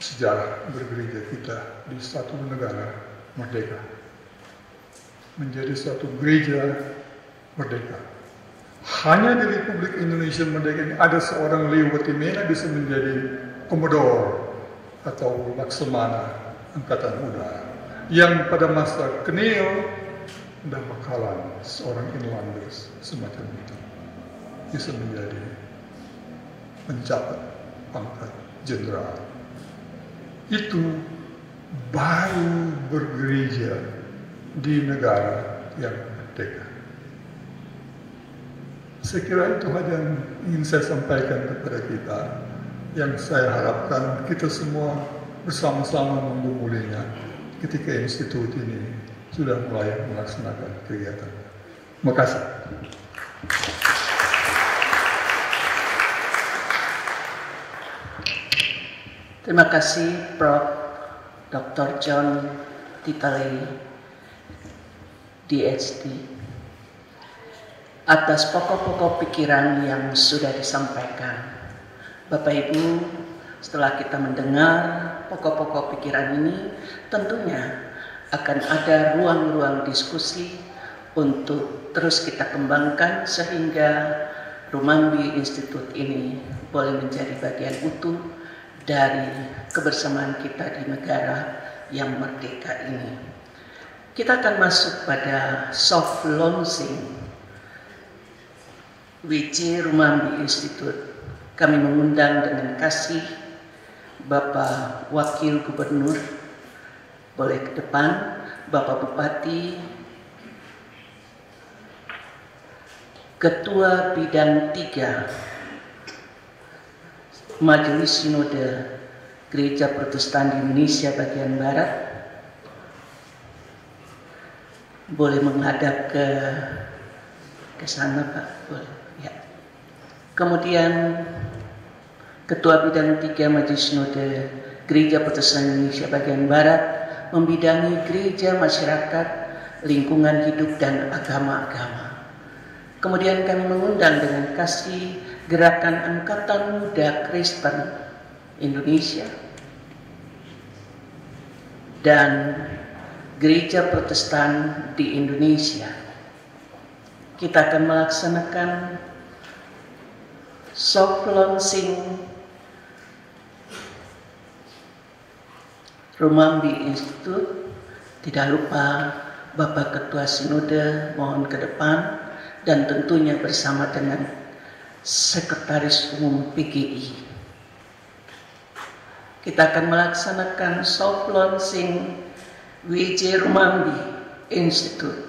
Sejarah bergereja kita di satu negara merdeka. Menjadi satu gereja merdeka. Hanya di Republik Indonesia merdeka ini ada seorang Leo Watimena bisa menjadi komodor atau laksamana angkatan udara. Yang pada masa Kneel dan Makalan, seorang inlanders semacam itu, bisa menjadi mencapai pangkat jenderal. Itu baru bergereja di negara yang merdeka. Saya kira itu saja yang ingin saya sampaikan kepada kita, yang saya harapkan kita semua bersama-sama menggumulinya ketika institut ini sudah mulai melaksanakan kegiatan. Terima kasih. Terima kasih Prof. Dr. John Titale, DHD, atas pokok-pokok pikiran yang sudah disampaikan. Bapak Ibu, setelah kita mendengar pokok-pokok pikiran ini, tentunya akan ada ruang-ruang diskusi untuk terus kita kembangkan sehingga Rumandi Institute ini boleh menjadi bagian utuh dari kebersamaan kita di negara yang merdeka ini. Kita akan masuk pada soft launching WC Rumandi Institute. Kami mengundang dengan kasih Bapak Wakil Gubernur, boleh ke depan, Bapak Bupati, Ketua Bidang 3 Majelis Sinode Gereja Protestan di Indonesia bagian Barat, boleh menghadap ke sana Pak, boleh. Ya. Kemudian Ketua Bidang 3 Majelis Sinode Gereja Protestan Indonesia bagian Barat membidangi gereja, masyarakat, lingkungan hidup dan agama-agama. Kemudian kami mengundang dengan kasih Gerakan Angkatan Muda Kristen Indonesia dan Gereja Protestan di Indonesia. Kita akan melaksanakan soft launching Rumandi Institute. Tidak lupa Bapak Ketua Sinode mohon ke depan dan tentunya bersama dengan Sekretaris Umum PGI. Kita akan melaksanakan soft launching WJ Rumandi Institute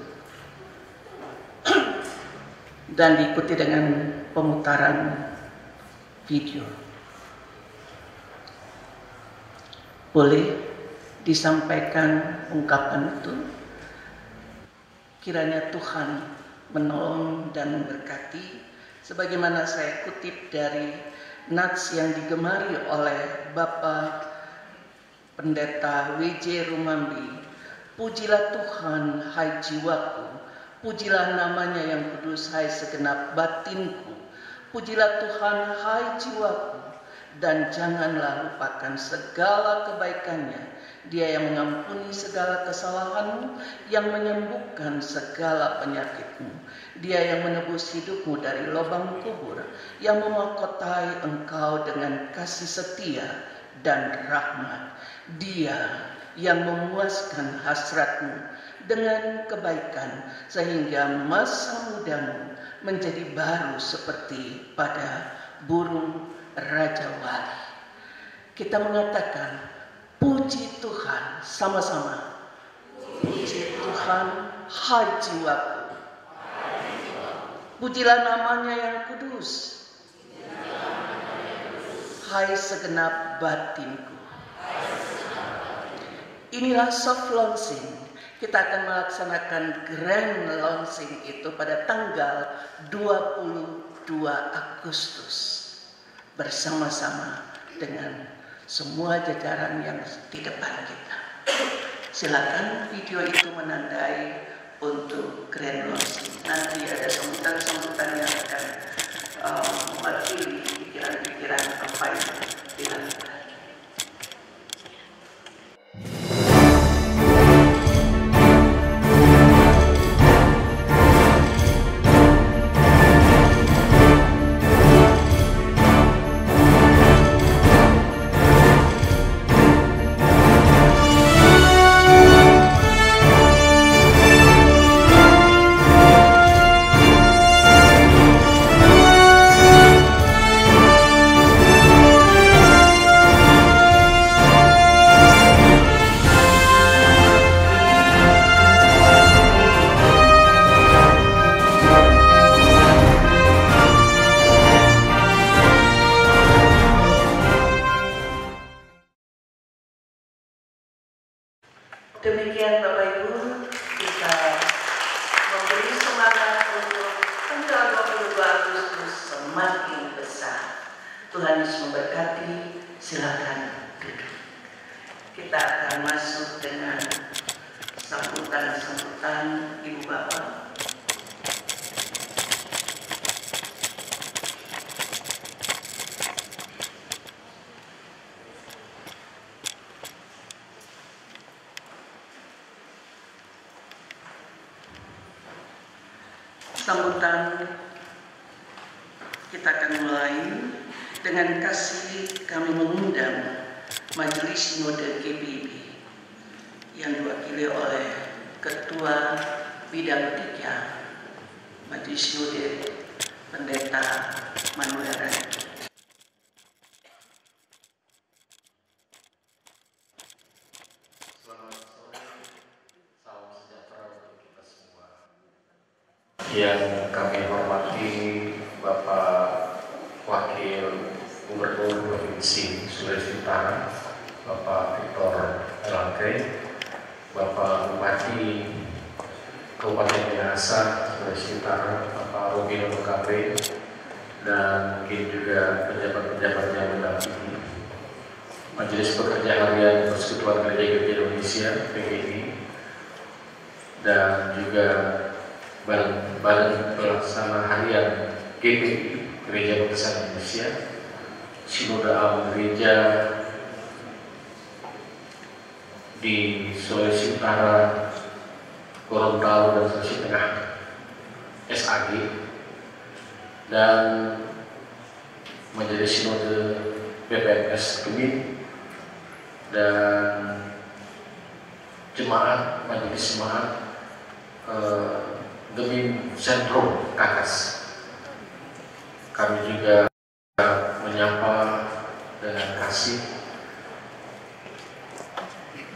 dan diikuti dengan pemutaran video. Boleh disampaikan ungkapan itu? Kiranya Tuhan menolong dan memberkati, sebagaimana saya kutip dari nats yang digemari oleh Bapak Pendeta W.J. Rumambi. Pujilah Tuhan, hai jiwaku, pujilah namanya yang kudus, hai segenap batinku. Pujilah Tuhan, hai jiwaku, dan janganlah lupakan segala kebaikannya. Dia yang mengampuni segala kesalahanmu, yang menyembuhkan segala penyakitmu. Dia yang menebus hidupmu dari lubang kubur, yang memahkotai engkau dengan kasih setia dan rahmat. Dia yang memuaskan hasratmu dengan kebaikan, sehingga masa mudamu menjadi baru seperti pada burung Raja Wali. Kita mengatakan, puji Tuhan sama-sama. Puji Tuhan, hai jiwaku. Pujilah namanya yang kudus, hai segenap batinku. Inilah soft launching. Kita akan melaksanakan grand launching itu pada tanggal 22 Agustus bersama-sama dengan semua jajaran yang di depan kita. Silakan video itu menandai untuk grand launching. Nanti ada sambutan-sambutan yang akan mewakili pikiran-pikiran apa yang dilakukan. Demikian Bapak Ibu, kita memberi semangat untuk tanggal 22 Agustus semakin besar. Tuhan Yesus memberkati, silakan duduk. Kita akan masuk dengan sambutan-sambutan Ibu Bapak. Sambutan kita akan mulai dengan kasih kami mengundang Majelis Sinode GBIB yang diwakili oleh Ketua Bidang 3 Majelis Sinode Pendeta Manuel Raja. Yang kami hormati Bapak Wakil Gubernur Provinsi Sulawesi Utara, Bapak Victor Elangke, Bapak Bupati Kabupaten Minahasa Sulawesi Utara, Bapak Robin Mukabe, dan mungkin juga pejabat-pejabat yang mendampingi Majelis Pekerja Harian Persekutuan Gereja Indonesia (PGI), dan juga Badan Pelaksana Harian GPI Gereja Baptisan Indonesia, Sinode Am Gereja di Sulawesi Utara, Gorontalo dan Sulawesi Tengah SAG, dan Majelis Sinode BPMS Kemit, dan jemaat Majelis Jemaat Gemim Sentrum Kakas. Kami juga menyapa dengan kasih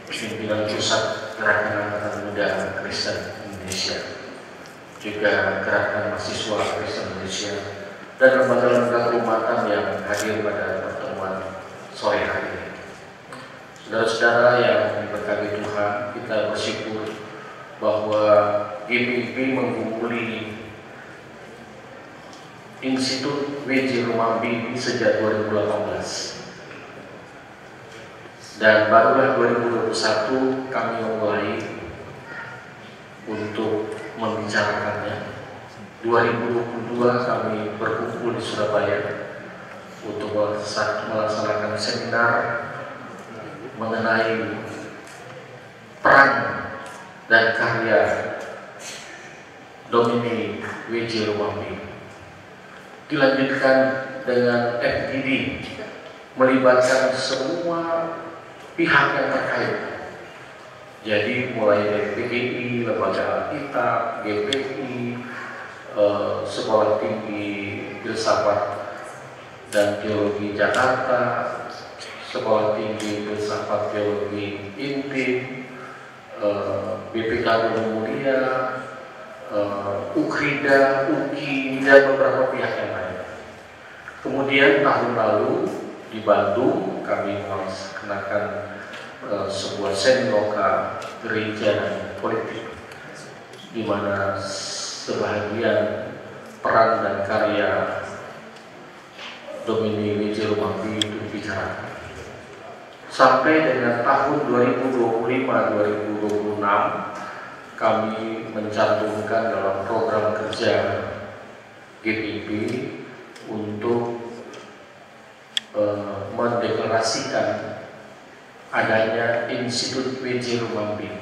pimpinan pusat Gerakan Angkatan Muda Kristen Indonesia, juga Gerakan Mahasiswa Kristen Indonesia, dan lembaga-lembaga keumatan yang hadir pada pertemuan sore hari ini. Saudara-saudara yang diberkati Tuhan, kita bersyukur bahwa GBIB mengumpuli Institut W.J. Rumambi sejak 2018. Dan barulah 2021 kami memulai untuk membicarakannya. 2022 kami berkumpul di Surabaya untuk melaksanakan seminar mengenai peran dan karya Domini W.J. Rumambi. Dilanjutkan dengan FGD, melibatkan semua pihak yang terkait. Jadi mulai dari PGI, Lembaga Alkitab, GPI, Sekolah Tinggi Filsafat dan Teologi Jakarta, Sekolah Tinggi Filsafat Teologi Intim, BPK Gunung Mulia, UKRIDA, UKI, dan beberapa pihak yang lain. Kemudian tahun lalu di Bandung kami melaksanakan sebuah semiloka gereja dan politik, di mana sebahagian peran dan karya Domini W.J. Rumambi itu dibicarakan. Sampai dengan tahun 2025-2026 kami mencantumkan dalam program kerja GPIP untuk mendeklarasikan adanya Institut W.J. Rumambi.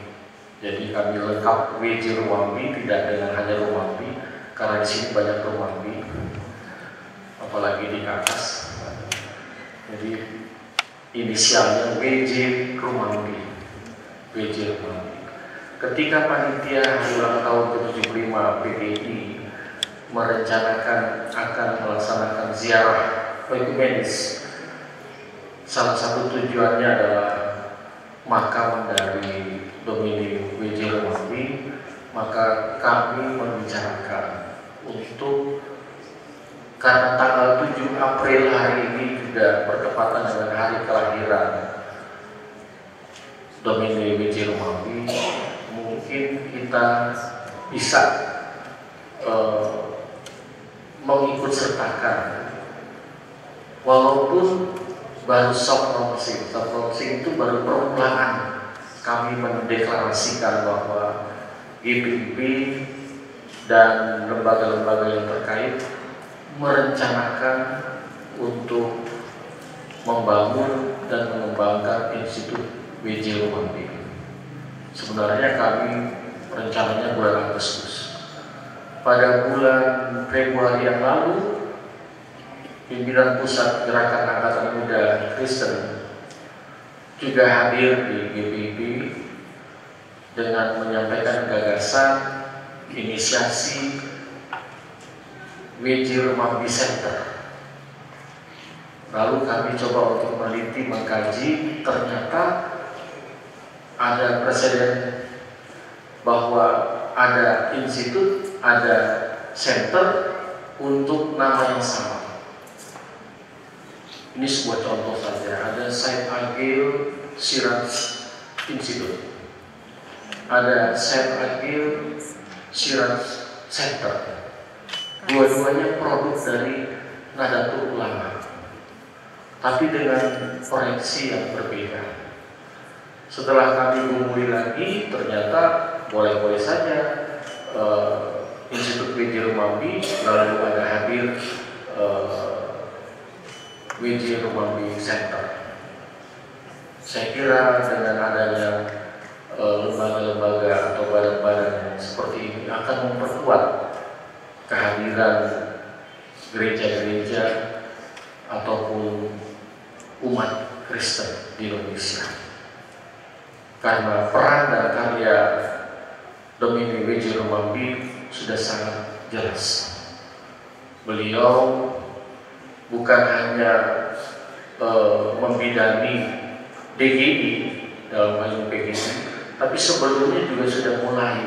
Jadi kami lengkap W.J. Rumambi, tidak dengan hanya Rumambi, karena di sini banyak Rumambi, apalagi di atas. Jadi inisialnya W.J. Rumambi. W.J. Rumambi. Ketika panitia hari ulang tahun ke-75 PGI merencanakan akan melaksanakan ziarah ekumenis, salah satu tujuannya adalah makam dari Domini W.J. Rumambi, maka kami membicarakan untuk, karena tanggal 7 April hari ini juga bertepatan dengan hari kelahiran Domini W.J. Rumambi, mungkin kita bisa mengikut sertakan, walaupun baru soft launching itu baru permulaan kami mendeklarasikan bahwa GPIP dan lembaga-lembaga yang terkait merencanakan untuk membangun dan mengembangkan Institut W.J. Rumambi. Sebenarnya kami rencananya bulan Agustus. Pada bulan Februari yang lalu, pimpinan Pusat Gerakan Angkatan Muda Kristen juga hadir di GPIP dengan menyampaikan gagasan inisiasi W.J. Rumambi Center. Lalu kami coba untuk meneliti, mengkaji, ternyata ada presiden bahwa ada institut, ada center untuk nama yang sama. Ini sebuah contoh saja. Ada Saint Agil Siraj Institute, ada Saint Agil Siraj Center. Dua-duanya produk dari Nahdlatul Ulama, tapi dengan proyeksi yang berbeda. Setelah kami gumuli lagi, ternyata boleh-boleh saja Institut W.J. Rumambi, lalu ada hadir W.J. Rumambi Center. Saya kira dengan adanya lembaga-lembaga atau badan-badan yang seperti ini akan memperkuat kehadiran gereja-gereja ataupun umat Kristen di Indonesia. Karena peran dan karya Domini W.J. Rumambi sudah sangat jelas. Beliau bukan hanya membidani DGI dalam hal ini PGI, tapi sebelumnya juga sudah mulai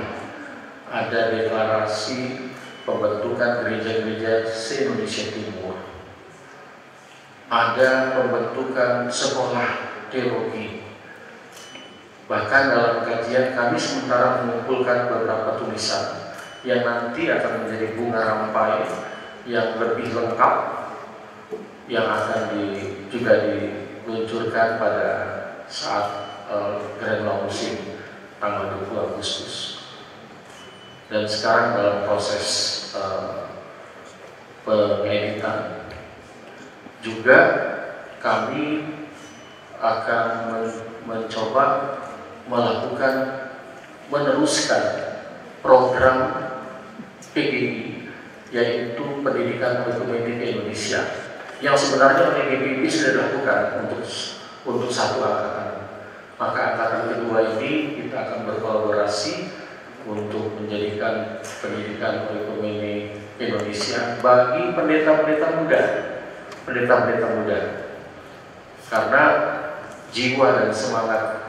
ada deklarasi pembentukan gereja-gereja se-Indonesia Timur. Ada pembentukan sekolah teologi. Bahkan dalam kajian kami sementara mengumpulkan beberapa tulisan yang nanti akan menjadi bunga rampai yang lebih lengkap yang akan juga diluncurkan pada saat Grand Law musim tanggal 20 Agustus. Dan sekarang dalam proses pengeditan juga kami akan mencoba meneruskan program PGI, yaitu Pendidikan Oekumene Indonesia, yang sebenarnya oleh GPIB sudah dilakukan untuk satu angkatan. Maka angkatan kedua ini kita akan berkolaborasi untuk menjadikan Pendidikan Oekumene Indonesia bagi pendeta-pendeta muda, karena jiwa dan semangat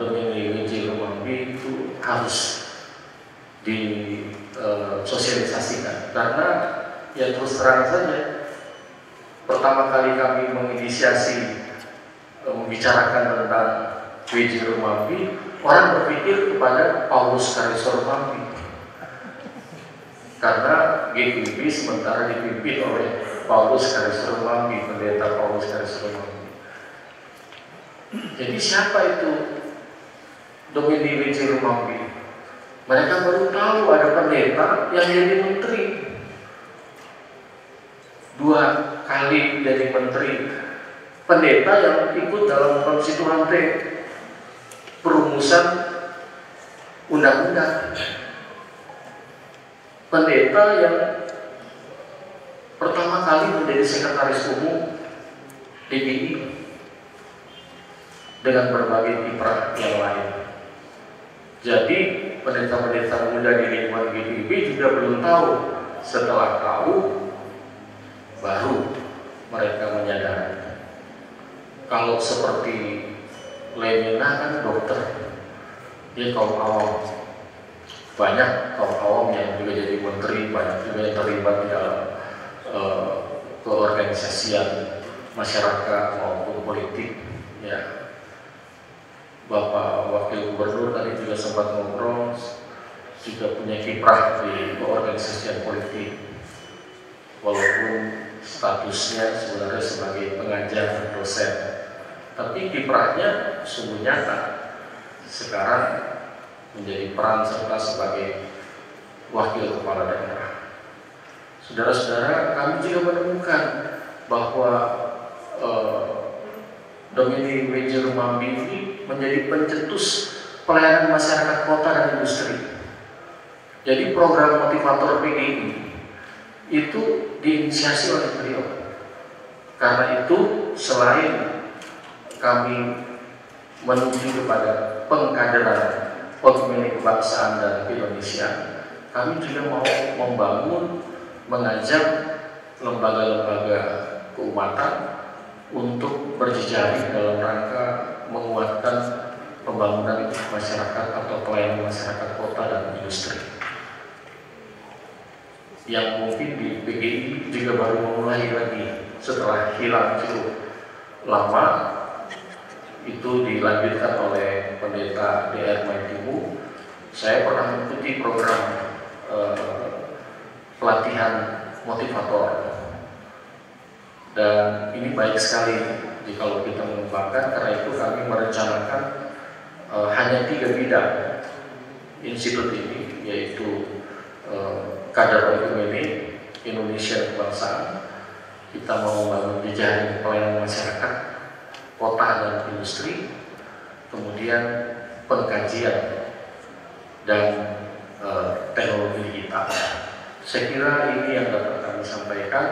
Domini W.J. Lumambi itu harus disosialisasikan. Karena ya terus terang saja, pertama kali kami menginisiasi membicarakan tentang W.J. Lumambi, orang berpikir kepada Paulus Karisor Lumambi, karena GPIB sementara dipimpin oleh Paulus Karisor Lumambi, pendeta Paulus Karisor Lumambi. Jadi siapa itu Domini W.J. Lumambi? Mereka baru tahu ada pendeta yang jadi menteri, 2 kali jadi menteri, pendeta yang ikut dalam konstituante perumusan undang-undang, pendeta yang pertama kali menjadi sekretaris umum DPI dengan berbagai kiprah yang lain. Jadi pendeta-pendeta muda di lingkungan GPIB juga belum tahu. Setelah tahu, baru mereka menyadari. Kalau seperti Lemina kan dokter, dia kaum awam. Banyak kaum awam yang juga jadi menteri, banyak juga yang terlibat di dalam keorganisasian masyarakat maupun politik. Ya, Bapak Wakil Gubernur tadi juga sempat ngobrol, juga punya kiprah di keorganisasian politik, walaupun statusnya sebenarnya sebagai pengajar dosen, tapi kiprahnya sungguh nyata. Sekarang menjadi peran serta sebagai wakil kepala daerah. Saudara-saudara, kami juga menemukan bahwa Domini W.J. Lumambi ini menjadi pencetus pelayanan masyarakat kota dan industri. Jadi program motivator PGI itu diinisiasi oleh beliau. Karena itu selain kami menuju kepada pengkaderan pemilih kebangsaan dan Indonesia, kami juga mau membangun, mengajak lembaga-lembaga keumatan untuk berjejaring dalam rangka menguatkan pembangunan masyarakat atau pelayanan masyarakat kota dan industri. Yang mungkin di PGI juga baru memulai lagi setelah hilang cukup lama, itu dilanjutkan oleh pendeta DR Maitimu. Saya pernah mengikuti program pelatihan motivator, dan ini baik sekali kalau kita mengembangkan. Karena itu kami merencanakan hanya 3 bidang institut ini, yaitu kader oekumene Indonesia kebangsaan. Kita mau membangun jejaring pelayanan masyarakat kota dan industri, kemudian pengkajian dan teknologi digital. Saya kira ini yang dapat kami sampaikan.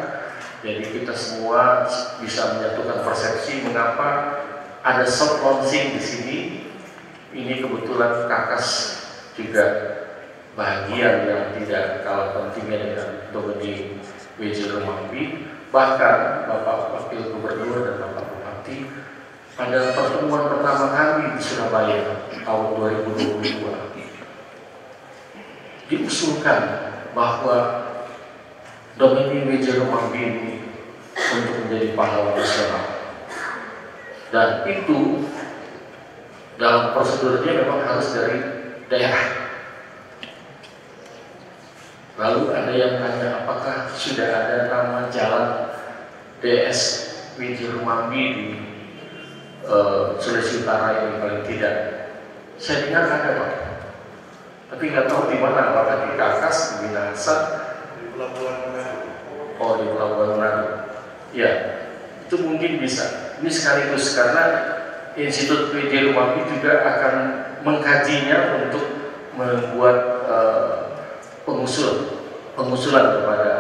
Jadi kita semua bisa menyatukan persepsi mengapa ada soft launching di sini. Ini kebetulan Kakas juga bagian yang tidak kalah pentingnya dengan Domini W.J. Lumambi. Bahkan Bapak Wakil Gubernur dan Bapak Bupati pada pertemuan pertama kami di Surabaya tahun 2022 diusulkan bahwa Domini W.J. Lumambi ini untuk menjadi pahlawan nasional, dan itu dalam prosedurnya memang harus dari daerah. Lalu ada yang tanya apakah sudah ada nama jalan DS WJ Rumambi di Sulawesi Utara ini? Paling tidak saya dengar ada Pak, tapi nggak tahu di mana, apakah di Kakas, di Minahasa, Di Pelabuhan Manado. oh di Pelabuhan Manado. Ya, itu mungkin bisa. Ini sekaligus karena Institut WJ Rumambi juga akan mengkajinya untuk membuat pengusulan kepada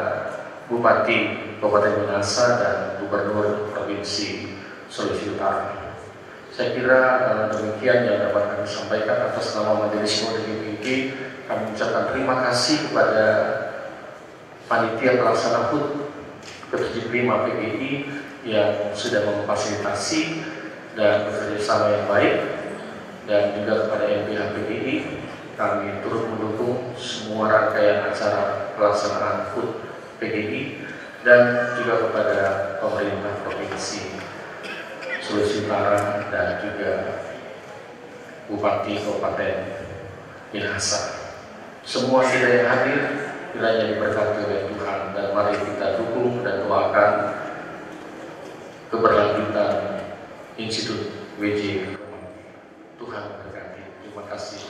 Bupati Kabupaten Minahasa dan Gubernur Provinsi Sulawesi Utara. Saya kira demikian yang dapat kami sampaikan atas nama Majelis Kode GPG. Kami ucapkan terima kasih kepada Panitia Pelaksana HUT ke-75 PGI yang sudah memfasilitasi dan bekerjasama yang baik, dan juga kepada MPH PGI. Kami turut mendukung semua rangkaian acara pelaksanaan HUT PGI dan juga kepada pemerintah Provinsi Sulawesi Utara dan juga Bupati Kabupaten Minahasa. Semua kita yang hadir kiranya diberkati oleh Tuhan, dan mari kita dukung dan doakan keberlanjutan Institut WJ. Tuhan berkati. Terima kasih.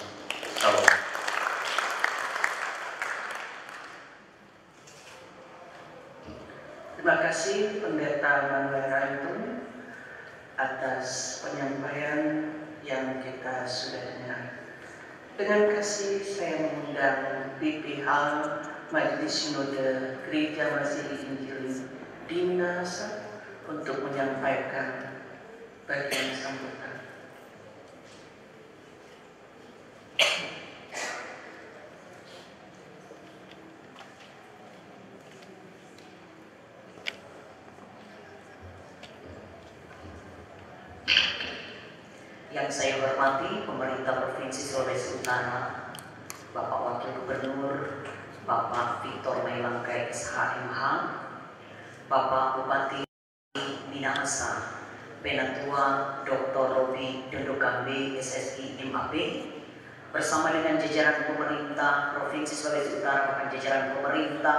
Salam. Terima kasih Pendeta Manuel Raintun atas penyampaian yang kita sudah dengar. Dengan kasih saya mengundang BPH Majelis Sinode Gereja Masehi Injil di Minahasa untuk menyampaikan bagian sambutan. Yang saya hormati pemerintah Provinsi Sulawesi Utara, Bapak Wakil Gubernur Bapak Victor Mailangkai SHMH, Bapak Bupati Minahasa, Penatua Dr. Robi Dondokambe SSI MAP, bersama dengan jajaran pemerintah Provinsi Sulawesi Utara, bahkan jajaran pemerintah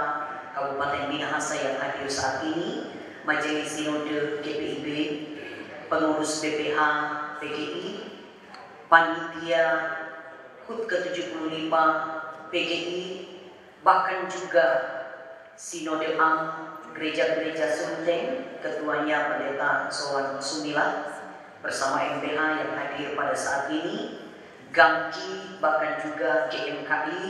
Kabupaten Minahasa yang hadir saat ini, Majelis Sinode GPIB, pengurus BPH PGI, panitia HUT ke-75 PGI, bahkan juga Sinode Am Gereja-Gereja Sulteng, ketuanya Pendeta Sowan Sumilat, bersama MPH yang hadir pada saat ini, GAMKI, bahkan juga GMKI,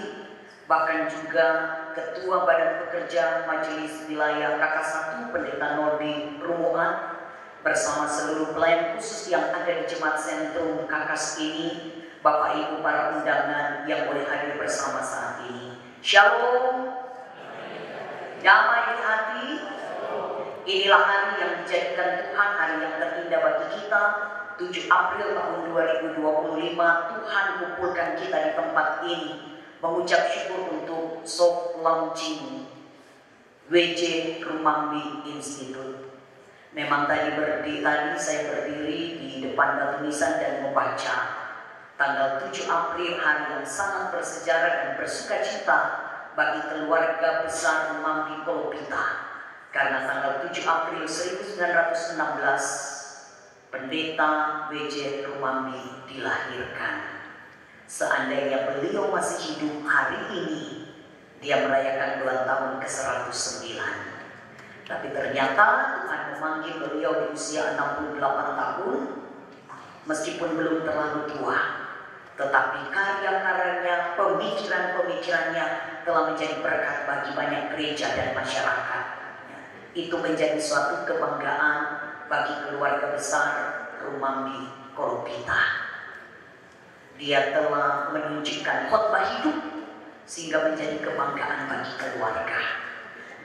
bahkan juga Ketua Badan Pekerja Majelis Wilayah KK1 Pendeta Nordi Rumuan, bersama seluruh pelayan khusus yang ada di Jemaat Sentrum Kakas ini, Bapak Ibu para undangan yang boleh hadir bersama saat ini. Shalom, damai di hati. Inilah hari yang dijadikan Tuhan, hari yang terindah bagi kita. 7 April tahun 2025, Tuhan kumpulkan kita di tempat ini mengucap syukur untuk soft launching WJ Rumambi Institute. Memang tadi saya berdiri di depan batu nisan dan membaca tanggal 7 April, hari yang sangat bersejarah dan bersukacita bagi keluarga besar Rumambi Kolopita, karena tanggal 7 April 1916 Pendeta WJ Rumambi dilahirkan. Seandainya beliau masih hidup hari ini, dia merayakan ulang tahun ke-109. Tapi ternyata Tuhan memanggil beliau di usia 68 tahun, meskipun belum terlalu tua, tetapi karya-karyanya, pemikiran-pemikirannya telah menjadi berkat bagi banyak gereja dan masyarakat. Itu menjadi suatu kebanggaan bagi keluarga besar Rumambi Kolopita. Dia telah menunjukkan khotbah hidup sehingga menjadi kebanggaan bagi keluarga.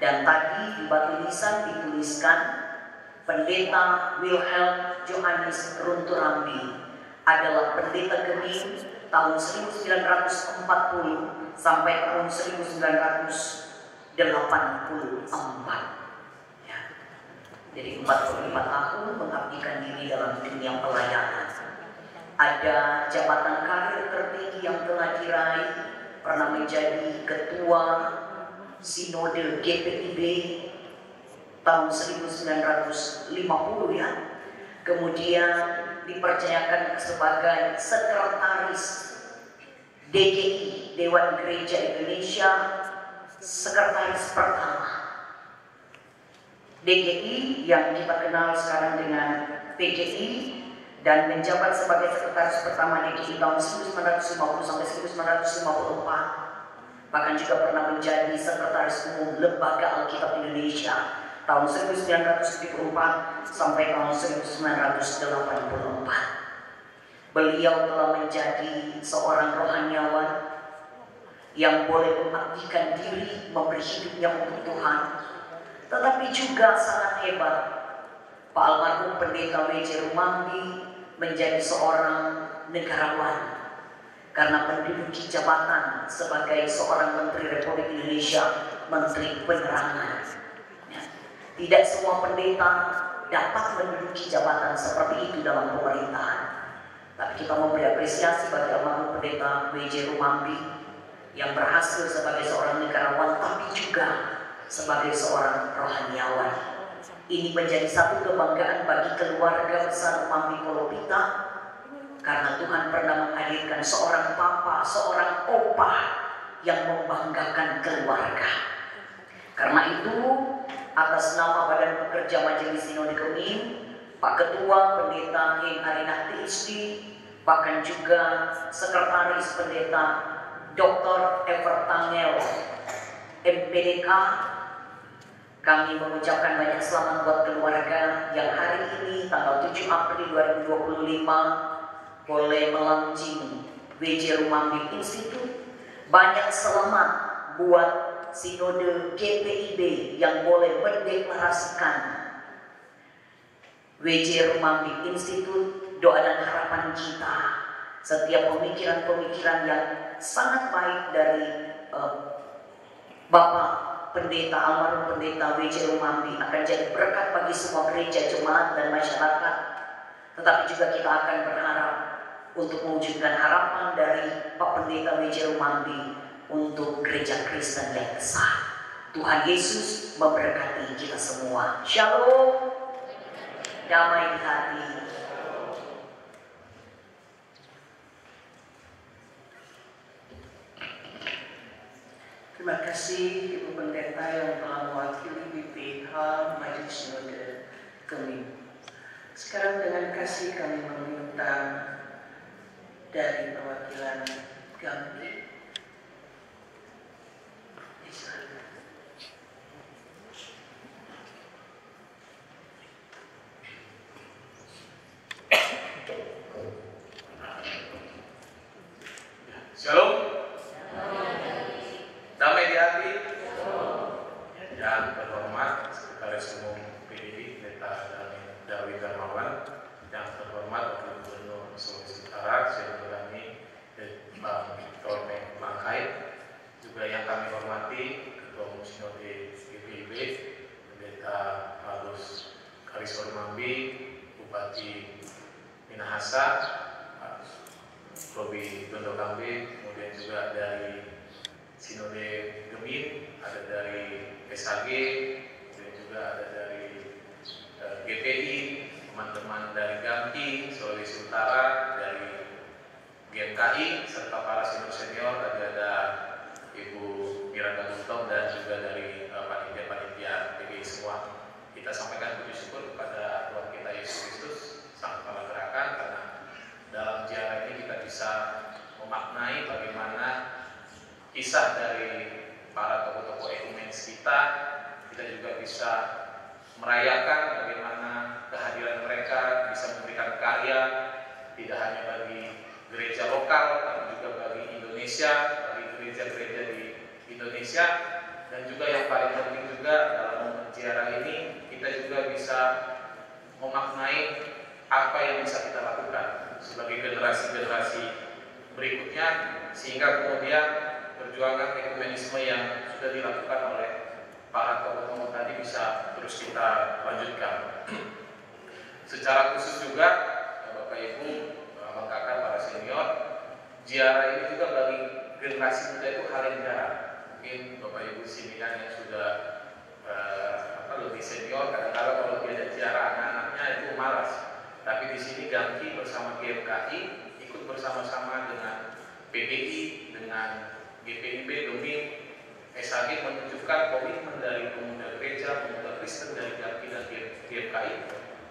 Dan tadi di batu nisan dituliskan Pendeta Wilhelm Johannes Runturambi adalah pendeta Geming tahun 1940 sampai tahun 1984. Ya. Jadi 45 tahun mengabdikan diri dalam dunia pelayanan. Ada jabatan karir tertinggi yang telah diraih, pernah menjadi ketua Sinode GPIB tahun 1950 ya. Kemudian dipercayakan sebagai sekretaris DGI, Dewan Gereja Indonesia, sekretaris pertama. DGI yang kita kenal sekarang dengan PGI, dan menjabat sebagai sekretaris pertama DGI tahun 1950 sampai 1954. Bahkan juga pernah menjadi sekretaris umum Lembaga Alkitab Indonesia tahun 1974 sampai tahun 1984. Beliau telah menjadi seorang rohaniawan yang boleh mengabdikan diri, memberi hidupnya untuk Tuhan, tetapi juga sangat hebat. Pak almarhum Pendeta W.J. Rumambi menjadi seorang negarawan karena menduduki jabatan sebagai seorang Menteri Republik Indonesia, Menteri Penerangan. Tidak semua pendeta dapat menduduki jabatan seperti itu dalam pemerintahan. Tapi kita memberi apresiasi bagi almarhum Pendeta W.J. Rumambi yang berhasil sebagai seorang negarawan, tapi juga sebagai seorang rohaniawan. Ini menjadi satu kebanggaan bagi keluarga besar Rumambi Kolopita, karena Tuhan pernah menghadirkan seorang papa, seorang opa yang membanggakan keluarga. Karena itu, atas nama Badan Pekerja Majelis Sinode Kemim, Pak Ketua Pendeta Heng Arinakti Isti, bahkan juga Sekretaris Pendeta Dr. Evertangel MPDK, kami mengucapkan banyak selamat buat keluarga yang hari ini tanggal 7 April 2025 boleh melaunching W.J. Rumambi Institute. Banyak selamat buat Sinode GPIB yang boleh mendeklarasikan W.J. Rumambi Institute. Doa dan harapan kita, setiap pemikiran-pemikiran yang sangat baik dari Bapak Pendeta, almarhum Pendeta W.J. Rumambi akan jadi berkat bagi semua gereja, jemaat, dan masyarakat. Tetapi juga kita akan berharap untuk mewujudkan harapan dari Pak Pendeta W.J. Rumambi untuk gereja Kristen yang besar. Tuhan Yesus memberkati kita semua. Shalom, damai di hati. Terima kasih Ibu Pendeta yang telah mewakili BPH Majelis Sinode Kemim. Sekarang dengan kasih kami meminta dari perwakilan Gambi. Shalom. Damai di hati. Yang terhormat Sekretaris Umum PDI Pendeta Dawi Darmawan, yang terhormat Wakil Gubernur Sulawesi Utara Senior kami Bang Victor Mangkai, juga yang kami hormati Ketua Umum Sinode GPIB Pendeta Agus Kariswa Rumambi, Bupati Minahasa Robi Dondo Kambe, kemudian juga dari Sinode Kemim, ada dari SAG, kemudian juga ada dari GPI, teman-teman dari Gampi, Sulawesi Utara, dari GMKI, serta para senior-senior, tadi ada Ibu Miranda Gutong, dan juga dari panitia-panitia PGI semua. Kita sampaikan puji syukur kepada Tuhan kita Yesus Kristus, Sang Kepala Gerakan, karena dalam ziarah ini kita bisa memaknai bagaimana kisah dari para tokoh-tokoh ekumenis kita juga bisa merayakan bagaimana kehadiran mereka bisa memberikan karya tidak hanya bagi gereja lokal tapi juga bagi Indonesia, bagi gereja-gereja di Indonesia, dan juga yang paling penting juga dalam momen ziarah ini kita juga bisa memaknai apa yang bisa kita lakukan sebagai generasi-generasi berikutnya, sehingga kemudian perjuangan ekumenisme yang sudah dilakukan oleh para tokoh-tokoh tadi bisa terus kita lanjutkan. Secara khusus juga Bapak Ibu, Abang Kakak, para senior, ziarah ini juga bagi generasi muda itu hal yang jarang. Mungkin Bapak Ibu di sini pimpinan yang sudah lebih senior, kadang-kadang kalau diajak ziarah anak-anaknya itu malas. Tapi di sini Gamki bersama GMKI ikut bersama-sama dengan PBI, dengan GPIB, Gemim, SAG menunjukkan komitmen dari pemuda gereja, pemuda Kristen dari Gamki dan GMKI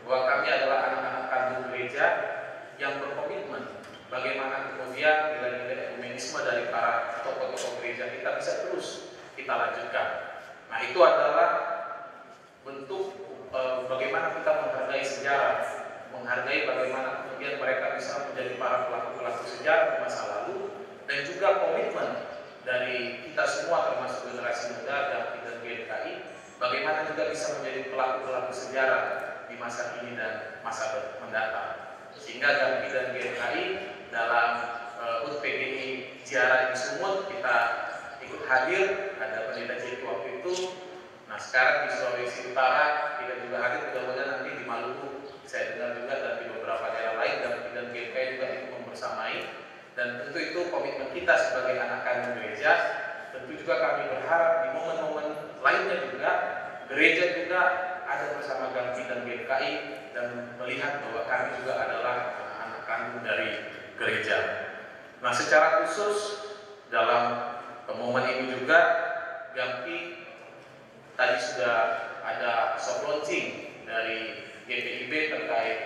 bahwa kami adalah anak-anak kandung gereja yang berkomitmen bagaimana kemudian nilai-nilai ekumenisme dari para tokoh-tokoh gereja kita bisa terus kita lanjutkan. Nah, itu adalah bentuk bagaimana kita menghargai sejarah, menghargai bagaimana kemudian mereka bisa menjadi para pelaku-pelaku sejarah di masa lalu, dan juga komitmen dari kita semua termasuk generasi muda dan GMKI bagaimana juga bisa menjadi pelaku-pelaku sejarah di masa kini dan masa mendatang. Sehingga Gamki dan GMKI dalam HUT PGI ziarah di Sumut kita ikut hadir, ada pendeta JP waktu itu. Nah, sekarang di Sulawesi Utara kita juga hadir, mudah-mudahan nanti di Maluku saya dengar juga, dan di beberapa daerah lain Gamki dan GMKI juga ikut membersamai. Dan tentu itu komitmen kita sebagai anak kandung gereja. Tentu juga kami berharap di momen-momen lainnya juga gereja juga ada bersama Gamki dan GMKI dan melihat bahwa kami juga adalah anak kandung dari gereja. Nah, secara khusus dalam momen ini juga Gamki tadi sudah ada soft launching dari GPIB terkait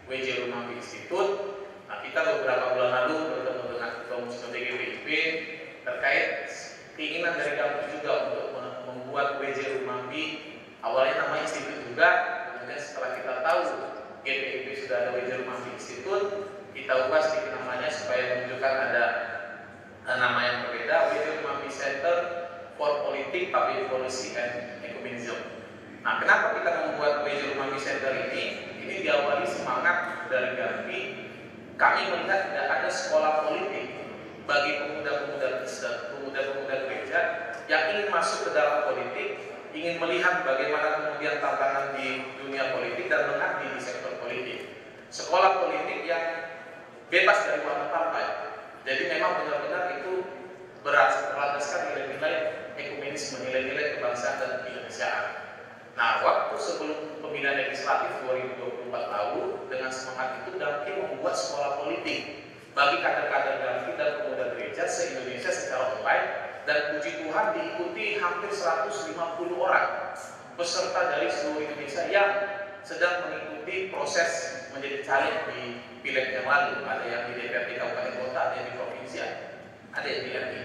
WJ Rumambi Institute. Nah, kita beberapa bulan lalu bertemu dengan Ketua Muslim GPIB terkait keinginan dari Gamki juga untuk membuat WJ Rumambi. Awalnya nama institut juga, kemudian setelah kita tahu GPIB sudah ada WJ Rumambi Institute, kita ubah sedikit namanya supaya menunjukkan ada nama yang berbeda, WJ Rumambi Center for Politics, Public Policy and Ecumenism. Nah, kenapa kita membuat WJ Rumambi Center ini? Ini diawali semangat dari Gamki. Kami melihat tidak ada sekolah politik bagi pemuda-pemuda Kristen, pemuda-pemuda gereja yang ingin masuk ke dalam politik, ingin melihat bagaimana kemudian tantangan di dunia politik dan mengabdi di sektor politik. Sekolah politik yang bebas dari warna partai. Jadi memang benar-benar itu berlandaskan nilai-nilai ekumenisme, nilai-nilai kebangsaan dan keindonesiaan. Nah, waktu sebelum pemilihan legislatif 2024 lalu, dengan semangat itu Gamki membuat sekolah politik bagi kader-kader Gamki dan pemuda gereja se-Indonesia secara online, dan puji Tuhan diikuti hampir 150 orang peserta dari seluruh Indonesia yang sedang mengikuti proses menjadi caleg di pileg yang lalu. Ada yang di DPRD Kabupaten Kota, ada yang di provinsi, ada yang di RI.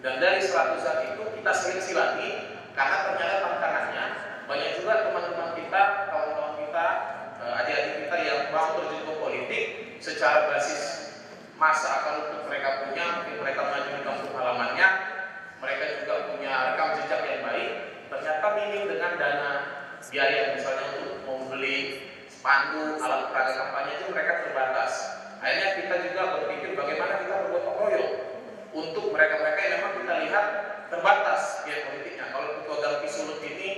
Dan dari 100-an itu kita seleksi lagi karena ternyata tantangannya banyak juga teman-teman kita, kawan-kawan kita, adik-adik kita yang mau terjun ke politik secara basis masa akal untuk mereka punya, mungkin mereka maju di kampung halamannya, mereka juga punya rekam jejak yang baik, ternyata minim dengan dana biaya misalnya untuk membeli spanduk, alat peraga kampanye itu mereka terbatas. Akhirnya kita juga berpikir bagaimana kita bergotong royong untuk mereka-mereka yang memang kita lihat terbatas biaya politiknya. Kalau Ketua Gamki Sulut ini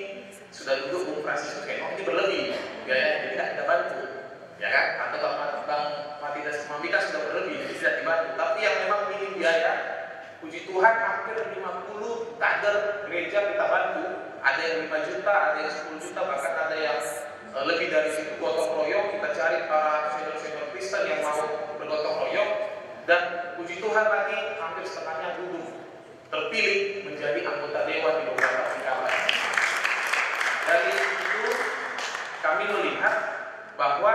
sudah duduk Bung Francis Sukeno, ini berlebih biayanya, jadi tidak kita bantu, ya kan? Atau Bang Matidas Mambika sudah berlebih, jadi tidak dibantu. Tapi yang memang minim biaya, puji Tuhan hampir 50 kader gereja kita bantu. Ada yang 5 juta, ada yang 10 juta, bahkan ada yang lebih dari situ. Gotong royong, kita cari para senior-senior Kristen yang mau bergotong royong, dan puji Tuhan lagi hampir setengahnya duduk terpilih menjadi anggota dewan di beberapa tingkatan. Dari itu kami melihat bahwa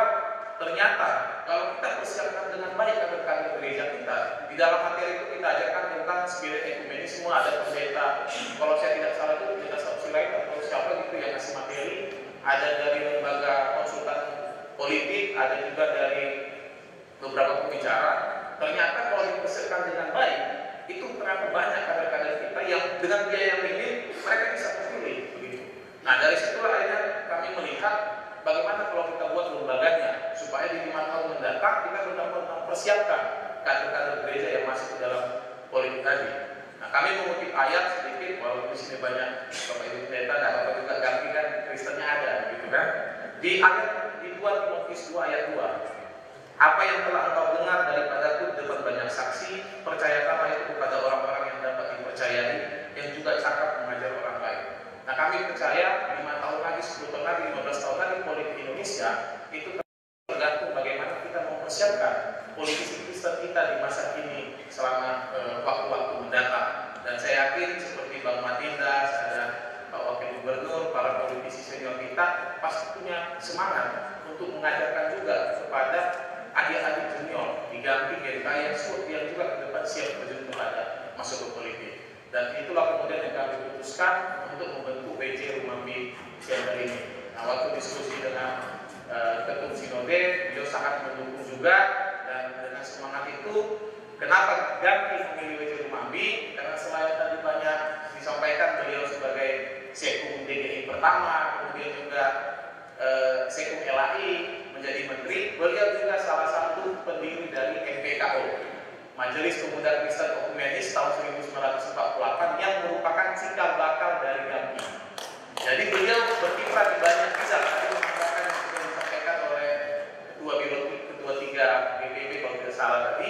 ternyata kalau kita persiapkan dengan baik kader-kader gereja kita, di dalam materi itu kita ajarkan tentang spirit ekumenisme. Ada pendeta, kalau saya tidak salah itu pendeta Sabsilait atau siapa gitu yang ngasih materi, ada dari lembaga konsultan politik, ada juga dari beberapa pembicara. Ternyata kalau dipersiapkan dengan baik, itu ternyata banyak kader-kader kita yang dengan biaya yang minim mereka bisa terpilih begitu. Nah, dari situlah akhirnya kami melihat bagaimana kalau kita buat lembaganya supaya di 5 tahun mendatang kita benar-benar mempersiapkan kader-kader gereja yang masuk ke dalam politik tadi. Nah, kami mengutip ayat sedikit, walaupun di sini banyak Bapak Ibu pendeta dan Bapak juga Gamki kan Kristennya ada, gitu kan? Di ayat di 2 Timotius 2 ayat 2. Apa yang telah engkau dengar daripadaku di depan banyak saksi, percayakanlah itu kepada orang-orang yang dapat dipercayai, yang juga cakap mengajar orang lain. percaya 5 tahun lagi, 10 tahun lagi, 15 tahun lagi politik Indonesia itu tergantung bagaimana kita mempersiapkan politisi Kristen kita di masa kini selama waktu-waktu mendatang. Dan saya yakin seperti Bang Matindas, ada Pak Wakil Gubernur, para politisi senior kita pasti punya semangat untuk mengajarkan juga kepada adik-adik junior di Gampi, GKI yang juga ke depan siap terjun kepada masuk ke politik. Dan itulah kemudian yang kami putuskan untuk membentuk PJ Rumambi Center ini. Nah, waktu diskusi dengan Ketum Sinode, beliau sangat mendukung juga, dan dengan semangat itu, kenapa Gampi memilih PJ Rumambi? Karena selain tadi banyak disampaikan beliau sebagai Sekum DGI pertama, kemudian juga Sekum LAI, menjadi menteri, beliau juga salah satu pendiri dari MPKO, Majelis Pemuda Kristen Ekumenis tahun 1948, yang merupakan cikal bakal dari Gampi. Jadi beliau berkiprah di banyak bidang, tadi mengatakan yang sudah disampaikan oleh Ketua 3 GPB kalau tidak salah tadi.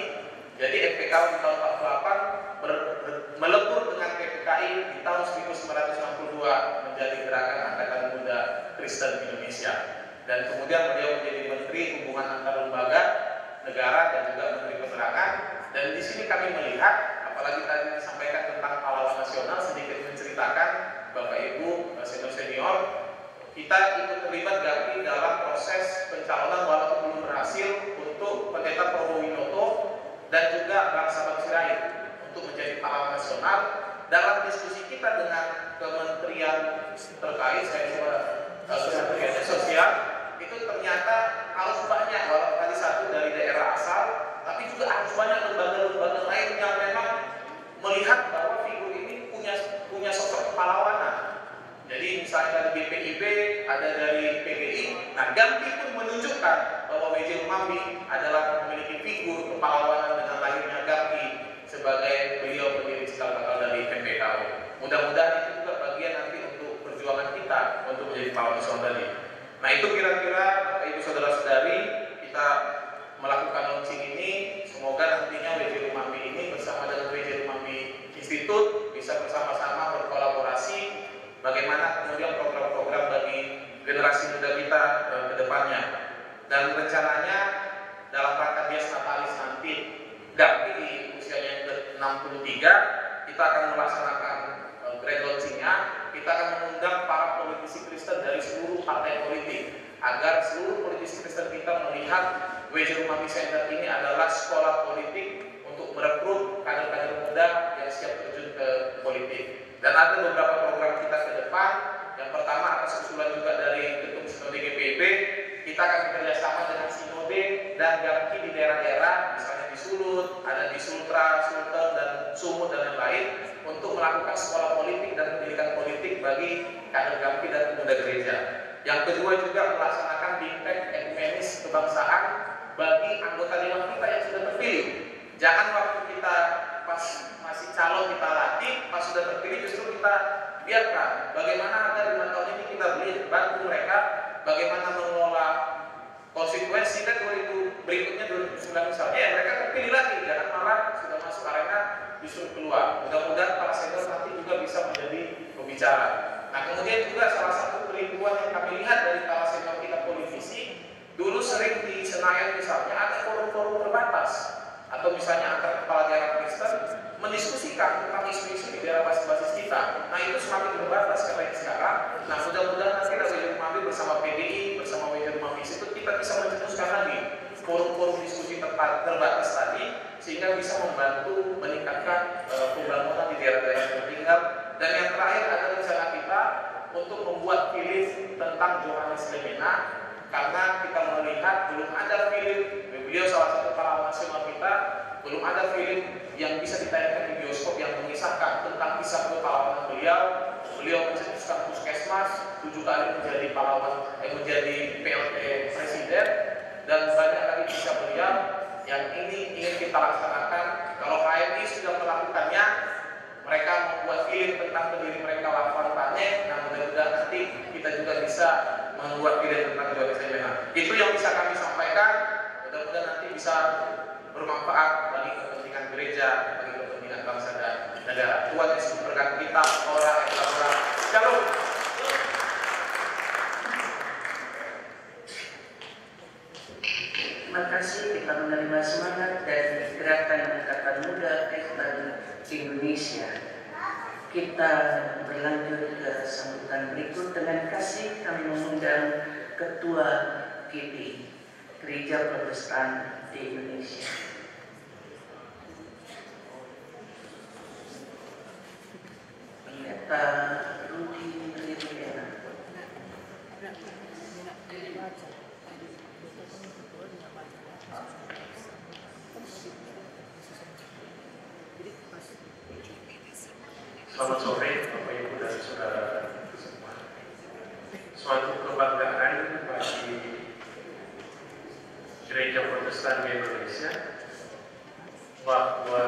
Jadi MPKO di tahun 48 melebur dengan PPKI di tahun 1962 menjadi Gerakan Angkatan Muda Kristen Indonesia. Dan kemudian beliau menjadi Menteri Hubungan Antar Lembaga Negara dan juga Menteri Penerangan. Dan di sini kami melihat, apalagi tadi disampaikan tentang pahlawan nasional, sedikit menceritakan Bapak Ibu senior-senior, kita ikut terlibat Gampi dalam proses pencalonan walaupun belum berhasil untuk Pendeta Probowinoto dan juga bangsa Sirait untuk menjadi pahlawan nasional. Dalam diskusi kita dengan kementerian terkait, saya coba Kementerian Sosial, itu ternyata harus banyak, walaupun tadi satu dari daerah asal, tapi juga harus banyak lembaga-lembaga lain yang memang melihat bahwa figur ini punya sosok kepahlawanan. Jadi misalnya dari BPIB, ada dari PGI, nah Gampi pun menunjukkan bahwa WJ Rumambi adalah memiliki figur kepahlawanan dengan lahirnya Gampi sebagai beliau pendiri cikal bakal dari MPKO. Mudah-mudahan itu juga bagian nanti untuk perjuangan kita untuk menjadi pahlawan nasional tadi. Nah itu kira-kira Ibu saudara-saudari, kita melakukan launching ini, semoga nantinya WJ Rumambi ini bersama dengan WJ Rumambi Institute bisa bersama-sama berkolaborasi bagaimana kemudian program-program bagi generasi muda kita ke depannya. Dan rencananya dalam rangka Dies Natalis nanti Gampi di usianya yang ke-63, kita akan melaksanakan grand launchingnya. Kita akan mengundang para politisi Kristen dari seluruh partai politik agar seluruh politisi Kristen kita melihat WJ Rumambi Center ini adalah sekolah politik untuk merekrut kader-kader muda yang siap terjun ke politik. Dan ada beberapa program kita ke depan. Yang pertama atas usulan juga dari Ketum Sinode GPIB, kita akan bekerjasama dengan Sinode dan Gampi di daerah-daerah, misalnya di Sulut, ada di Sultra, Sulteng, dan Sumut dan lain-lain, untuk melakukan sekolah politik dan pendidikan politik bagi kader Gampi dan pemuda gereja. Yang kedua juga melaksanakan BIMTEK Ekumenis Kebangsaan bagi anggota dewan kita yang sudah terpilih. Jangan waktu kita pas masih calon kita latih, pas sudah terpilih justru kita biarkan. Bagaimana agar 5 tahun ini kita bantu mereka bagaimana mengelola konsekuensi dan 2000 berikutnya 2009 misalnya, ya mereka terpilih lagi, jangan malah sudah masuk arena justru keluar. Mudah-mudahan para senior nanti juga bisa menjadi pembicara. Nah kemudian juga salah satu kerinduan yang kami lihat dari para senior kita politisi, dulu sering di Senayan misalnya ada forum-forum terbatas, atau misalnya antar kepala daerah Kristen mendiskusikan tentang isu-isu di daerah basis kita. Nah itu semakin terbatas karena sekarang. Nah mudah-mudahan nanti WJ Rumambi bersama PDI, bersama WJ Rumambi itu kita bisa mencetuskan lagi forum-forum diskusi terbatas tadi, sehingga bisa membantu meningkatkan pembangunan di daerah-daerah tertinggal. Dan yang terakhir ada rencana kita untuk membuat film tentang Johannes Lemena, karena kita melihat belum ada film, beliau salah satu pahlawan nasional kita, belum ada film yang bisa ditayangkan di bioskop yang mengisahkan tentang kisah kepahlawanan beliau. Beliau mencetuskan puskesmas, 7 kali menjadi pahlawan, menjadi PLT presiden, dan banyak lagi kisah beliau yang ini ingin kita laksanakan. Kalau HMI sudah melakukannya, mereka membuat film tentang pendiri mereka Lapan Pane. Nah mudah-mudahan nanti kita juga bisa membuat film tentang Johannes Lemena. Itu yang bisa kami sampaikan. Mudah-mudahan nanti bisa bermanfaat bagi kepentingan gereja, bagi kepentingan bangsa dan negara. Tuhan Yesus memberkati kita, orang. Shalom. Indonesia. Kita berlanjut ke sambutan berikut. Dengan kasih kami mengundang Ketua GPI, Gereja Protestan di Indonesia. Pendeta Rudi Ririana. Selamat sore Bapak Ibu dan Saudara semua. Suatu kebanggaan bagi Gereja Protestan di Indonesia bahwa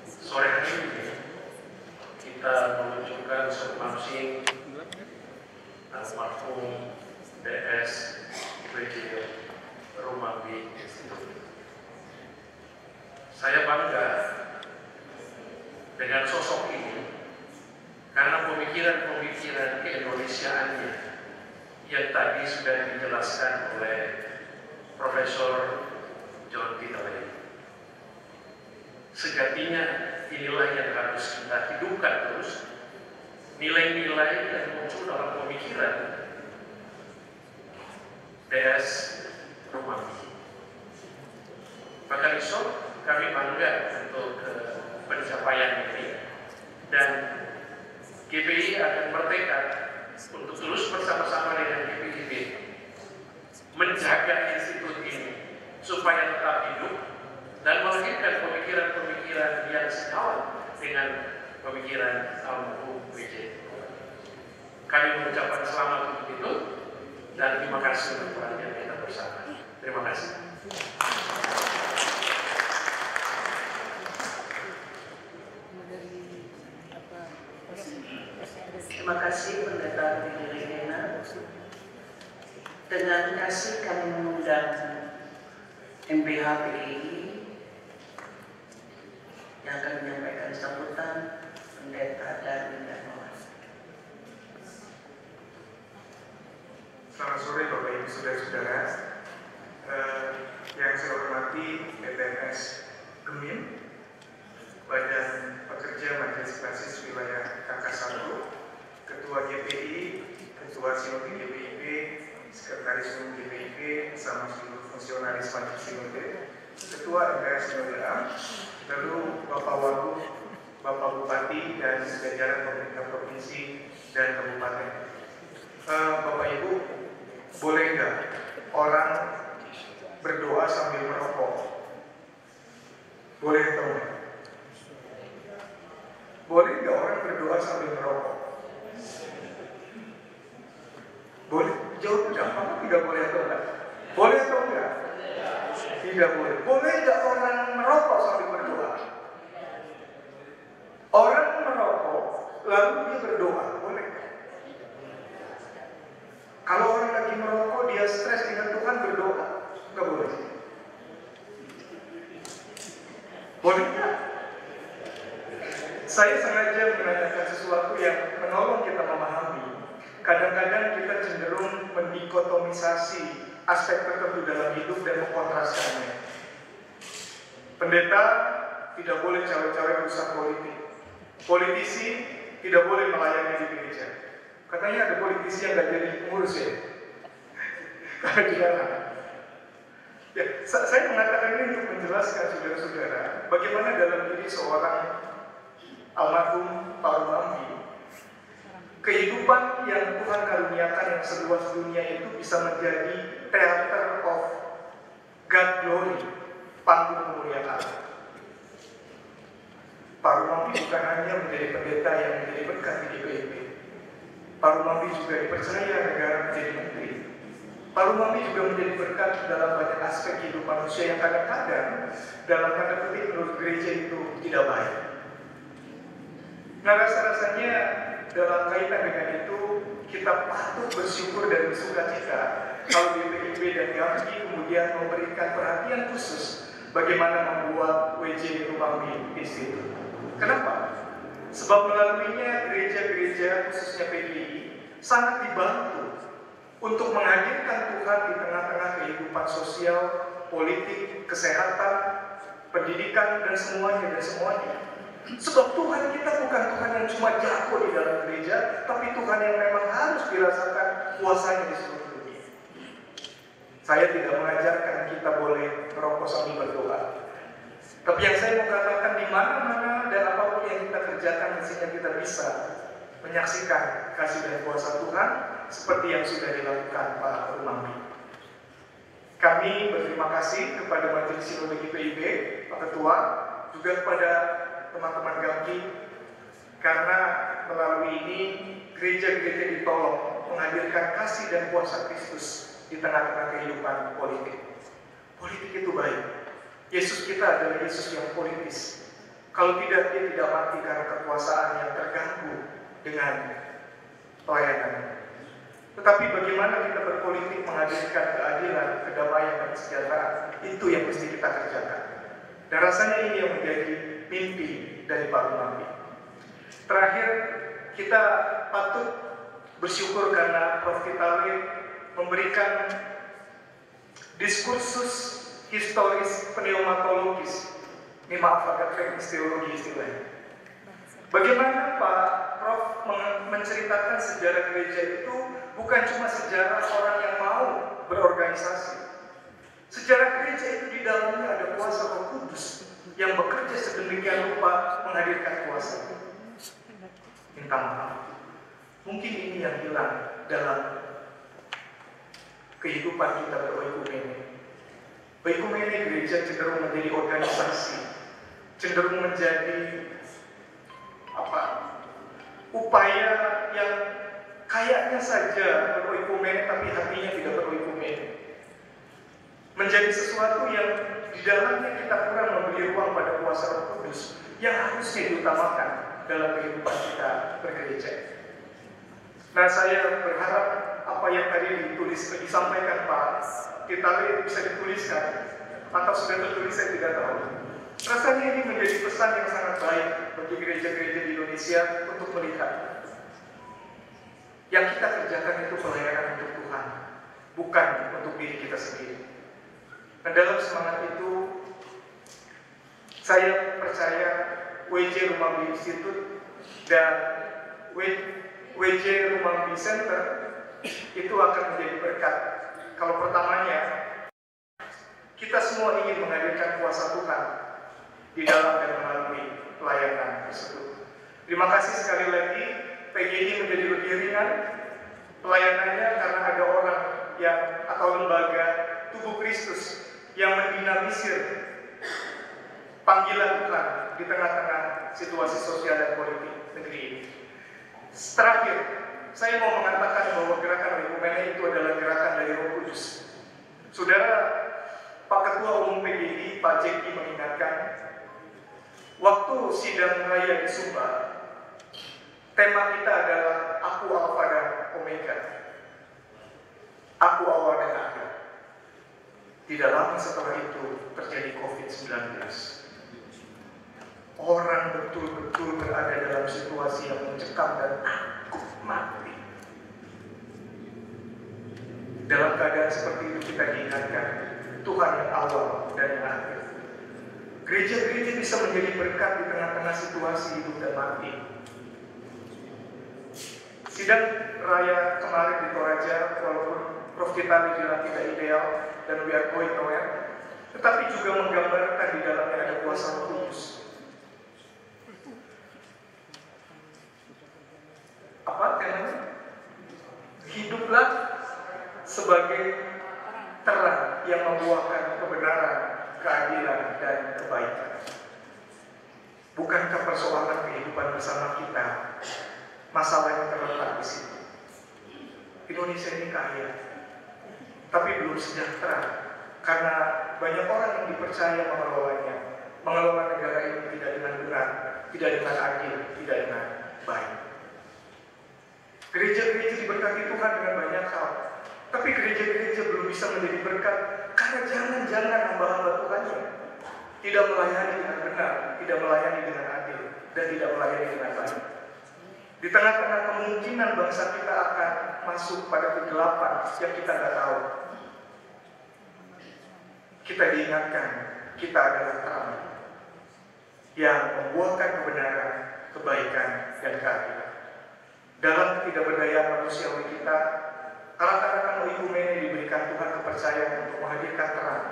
sore hari ini kita menunjukkan sumbangsi almarhum DS W.J. Rumambi Institute. Saya bangga dengan sosok ini karena pemikiran-pemikiran keindonesiaannya yang tadi sudah dijelaskan oleh Profesor John Titley. Sejatinya inilah yang harus kita hidupkan terus, nilai-nilai yang muncul dalam pemikiran DS Rumambi. Maka besok kami bangga untuk pencapaian ini, dan GPI akan bertekad untuk terus bersama-sama dengan GPIB menjaga institut ini supaya tetap hidup dan melahirkan pemikiran-pemikiran yang sekawan dengan pemikiran almarhum W.J. Kami mengucapkan selamat untuk itu dan terima kasih untuk perhatian kita bersama. Terima kasih. Terima kasih Pendeta Ririana. Dengan kasih kami mengundang MBH PGI yang akan menyampaikan sambutan, Pendeta Darwin Darmawan. Selamat sore Bapak Ibu Saudara-saudara. Yang saya hormati PTMS Gemim, Badan Pekerja Majelis Basis Wilayah KK1, Ketua GPI, Ketua Sinode GPIB, Sekretaris Umum GPIB, bersama seluruh fungsionaris Majelis Sinode, Ketua MPR Sinode A, lalu Bapak Wagub, Bapak Bupati, dan jajaran pemerintah provinsi dan kabupaten. Bapak Ibu, boleh nggak orang berdoa sambil merokok? Boleh atau enggak? Boleh nggak orang berdoa sambil merokok? Boleh? Jawab gampang, tidak boleh atau enggak? Boleh atau enggak? Tidak boleh. Boleh nggak orang merokok sambil berdoa? Orang merokok lalu dia berdoa, boleh? Kalau orang lagi merokok dia stres dengan Tuhan berdoa, nggak boleh. Boleh nggak? Saya sengaja menanyakan sesuatu yang menolong kita memahami. Kadang-kadang kita cenderung mendikotomisasi aspek tertentu dalam hidup dan mengkontraskannya. Pendeta tidak boleh cawe-cawe urusan politik. Politisi tidak boleh melayani di gereja. Katanya ada politisi yang nggak jadi pengurus ya. Kalau di dalam. Ya, saya mengatakan ini untuk menjelaskan saudara-saudara bagaimana dalam diri seorang almarhum Pak Rumambi, kehidupan yang Tuhan karuniakan yang seluas dunia itu bisa menjadi theater of God glory, panggung kemuliaan. Pak Rumambi bukan hanya menjadi pendeta yang menjadi berkat di GPIB. Pak Rumambi juga dipercaya negara menjadi menteri. Pak Rumambi juga menjadi berkat dalam banyak aspek hidup manusia yang kadang-kadang dalam tanda kutip menurut gereja itu tidak baik. Nah, rasa-rasanya dalam kaitan dengan itu kita patut bersyukur dan bersukacita kalau GPIB dan GAMI kemudian memberikan perhatian khusus bagaimana membuat W.J. Rumambi Institute. Kenapa? Sebab melaluinya gereja-gereja khususnya PGI sangat dibantu untuk menghadirkan Tuhan di tengah-tengah kehidupan sosial, politik, kesehatan, pendidikan dan semuanya. Sebab Tuhan kita bukan Tuhan yang cuma jago di dalam gereja, tapi Tuhan yang memang harus dirasakan kuasanya di seluruh dunia. Saya tidak mengajarkan kita boleh merokok sambil berdoa. Tapi yang saya mau katakan, di mana-mana dan apapun yang kita kerjakan, mestinya kita bisa menyaksikan kasih dan kuasa Tuhan seperti yang sudah dilakukan Pak Rumambi. Kami berterima kasih kepada Majelis Sinode GPIB, Pak Ketua, juga kepada teman-teman GAMKI, karena melalui ini gereja-gereja ditolong menghadirkan kasih dan kuasa Kristus di tengah-tengah kehidupan politik. Politik itu baik. Yesus kita adalah Yesus yang politis. Kalau tidak, dia tidak mati karena kekuasaan yang terganggu dengan pelayanan. Tetapi bagaimana kita berpolitik menghadirkan keadilan, kedamaian, dan kesejahteraan, itu yang mesti kita kerjakan. Dan rasanya ini yang menjadi mimpi dari Pak Rumambi. Terakhir, kita patut bersyukur karena Prof. Vitale memberikan diskursus historis pneumatologis. Ini maaf agak teknis teologi istilahnya. Bagaimana Pak Prof menceritakan sejarah gereja itu bukan cuma sejarah orang yang mau berorganisasi. Sejarah gereja itu di dalamnya ada kuasa Roh Kudus yang bekerja sedemikian rupa mengadirkan kuasa. Minta maaf, mungkin ini yang hilang dalam kehidupan kita beroikumene. Oikumene gereja cenderung menjadi organisasi, cenderung menjadi upaya yang kayaknya saja beroikumene tapi hatinya tidak beroikumene. Menjadi sesuatu yang di dalamnya kita kurang memberi ruang pada kuasa Roh Kudus yang harusnya diutamakan dalam kehidupan kita bergereja. Nah, saya berharap apa yang tadi disampaikan Pak Vitale bisa dituliskan atau sudah tertulis, saya tidak tahu. Rasanya ini menjadi pesan yang sangat baik bagi gereja-gereja di Indonesia untuk melihat yang kita kerjakan itu pelayanan untuk Tuhan, bukan untuk diri kita sendiri. Dan dalam semangat itu, saya percaya WJ Rumambi Institute dan WJ Rumambi Center itu akan menjadi berkat. Kalau pertamanya, kita semua ingin menghadirkan kuasa Tuhan di dalam dan melalui pelayanan tersebut. Terima kasih sekali lagi, PGI menjadi lebih ringan pelayanannya karena ada orang yang atau lembaga tubuh Kristus yang mendinamisir panggilan Tuhan di tengah-tengah situasi sosial dan politik negeri ini. Terakhir, saya mau mengatakan bahwa gerakan Oikumene itu adalah gerakan dari Roh Kudus. Saudara Pak Ketua Umum PGI, Pak Jeki mengingatkan, waktu sidang raya di Sumba, tema kita adalah Aku Alfa dan Omega. Aku awal dan akhir. Tidak lama setelah itu terjadi COVID-19. Orang betul-betul berada dalam situasi yang mencekam dan takut mati. Dalam keadaan seperti itu kita diingatkan Tuhan yang awal dan yang akhir. Gereja-gereja bisa menjadi berkat di tengah-tengah situasi hidup dan mati. Sidang raya kemarin di Toraja, walaupun Prof. Vitale bilang tidak ideal dan we are going nowhere, tetapi juga menggambarkan di dalamnya ada kuasa Roh Kudus. Apa temanya? Hiduplah sebagai terang yang membuahkan kebenaran, keadilan, dan kebaikan. Bukankah persoalan kehidupan bersama kita masalahnya terletak di situ? Indonesia ini kaya, tapi belum sejahtera karena banyak orang yang dipercaya mengelolanya. Mengelola negara ini tidak dengan benar, tidak dengan adil, tidak dengan baik. Gereja-gereja diberkati Tuhan dengan banyak hal, tapi gereja-gereja belum bisa menjadi berkat karena jangan-jangan hamba-hamba Tuhannya tidak melayani dengan benar, tidak melayani dengan adil, dan tidak melayani dengan baik. Di tengah-tengah kemungkinan bangsa kita akan masuk pada kegelapan yang kita nggak tahu, kita diingatkan kita adalah terang. yang membuahkan kebenaran, kebaikan, dan keadilan. Dalam ketidakberdayaan manusiawi kita, anak-anak Oikumene diberikan Tuhan kepercayaan untuk menghadirkan terang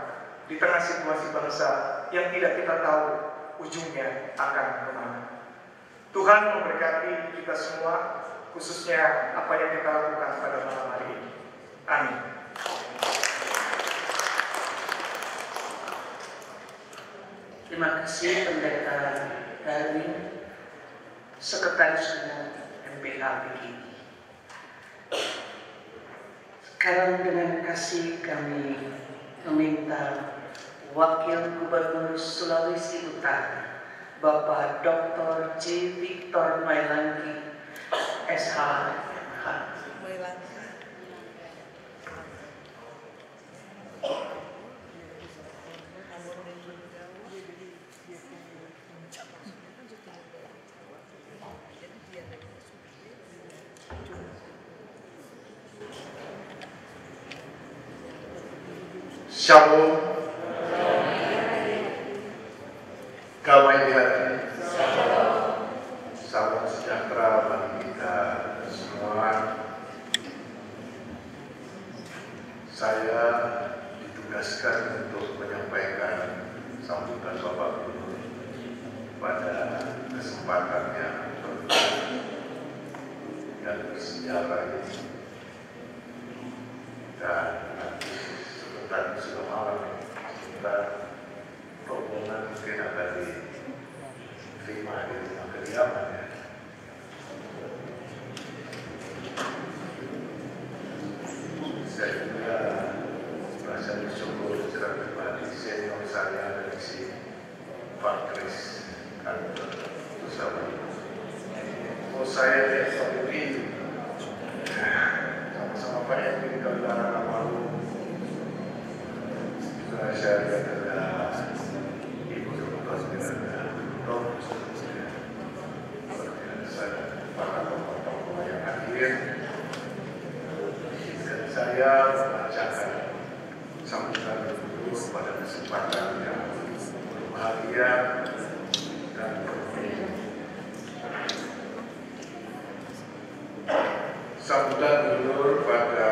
di tengah situasi bangsa yang tidak kita tahu ujungnya akan kemana. Tuhan memberkati kita semua, khususnya apa yang kita lakukan pada malam hari ini. Amin. Terima kasih Pendeta Darwin, Sekretaris Umum MPH PGI. Sekarang dengan kasih kami meminta Wakil Gubernur Sulawesi Utara, Bapak Dr. J. Victor Mailangi, SH. Shalom, damai di hati, salam sejahtera bagi kita semua. Saya ditugaskan untuk menyampaikan sambutan Bapak Gubernur pada kesempatan yang berbahagia dan bersejarah ini. Dan dan sudah malam ini kita rombongan mungkin akan diterima di rumah kediaman ya. Saya juga merasa bersyukur secara pribadi senior saya dari si Pak Kris kantor bersama. Oh saya dari Saudi sama-sama Pak Edwin Kaudara Malu. Saya adalah Ibu Dr. para tokoh-tokoh yang hadir. Dan saya membacakan sambutan gubernur pada kesempatan yang berbahagia dan berbahagia. Sambutan gubernur pada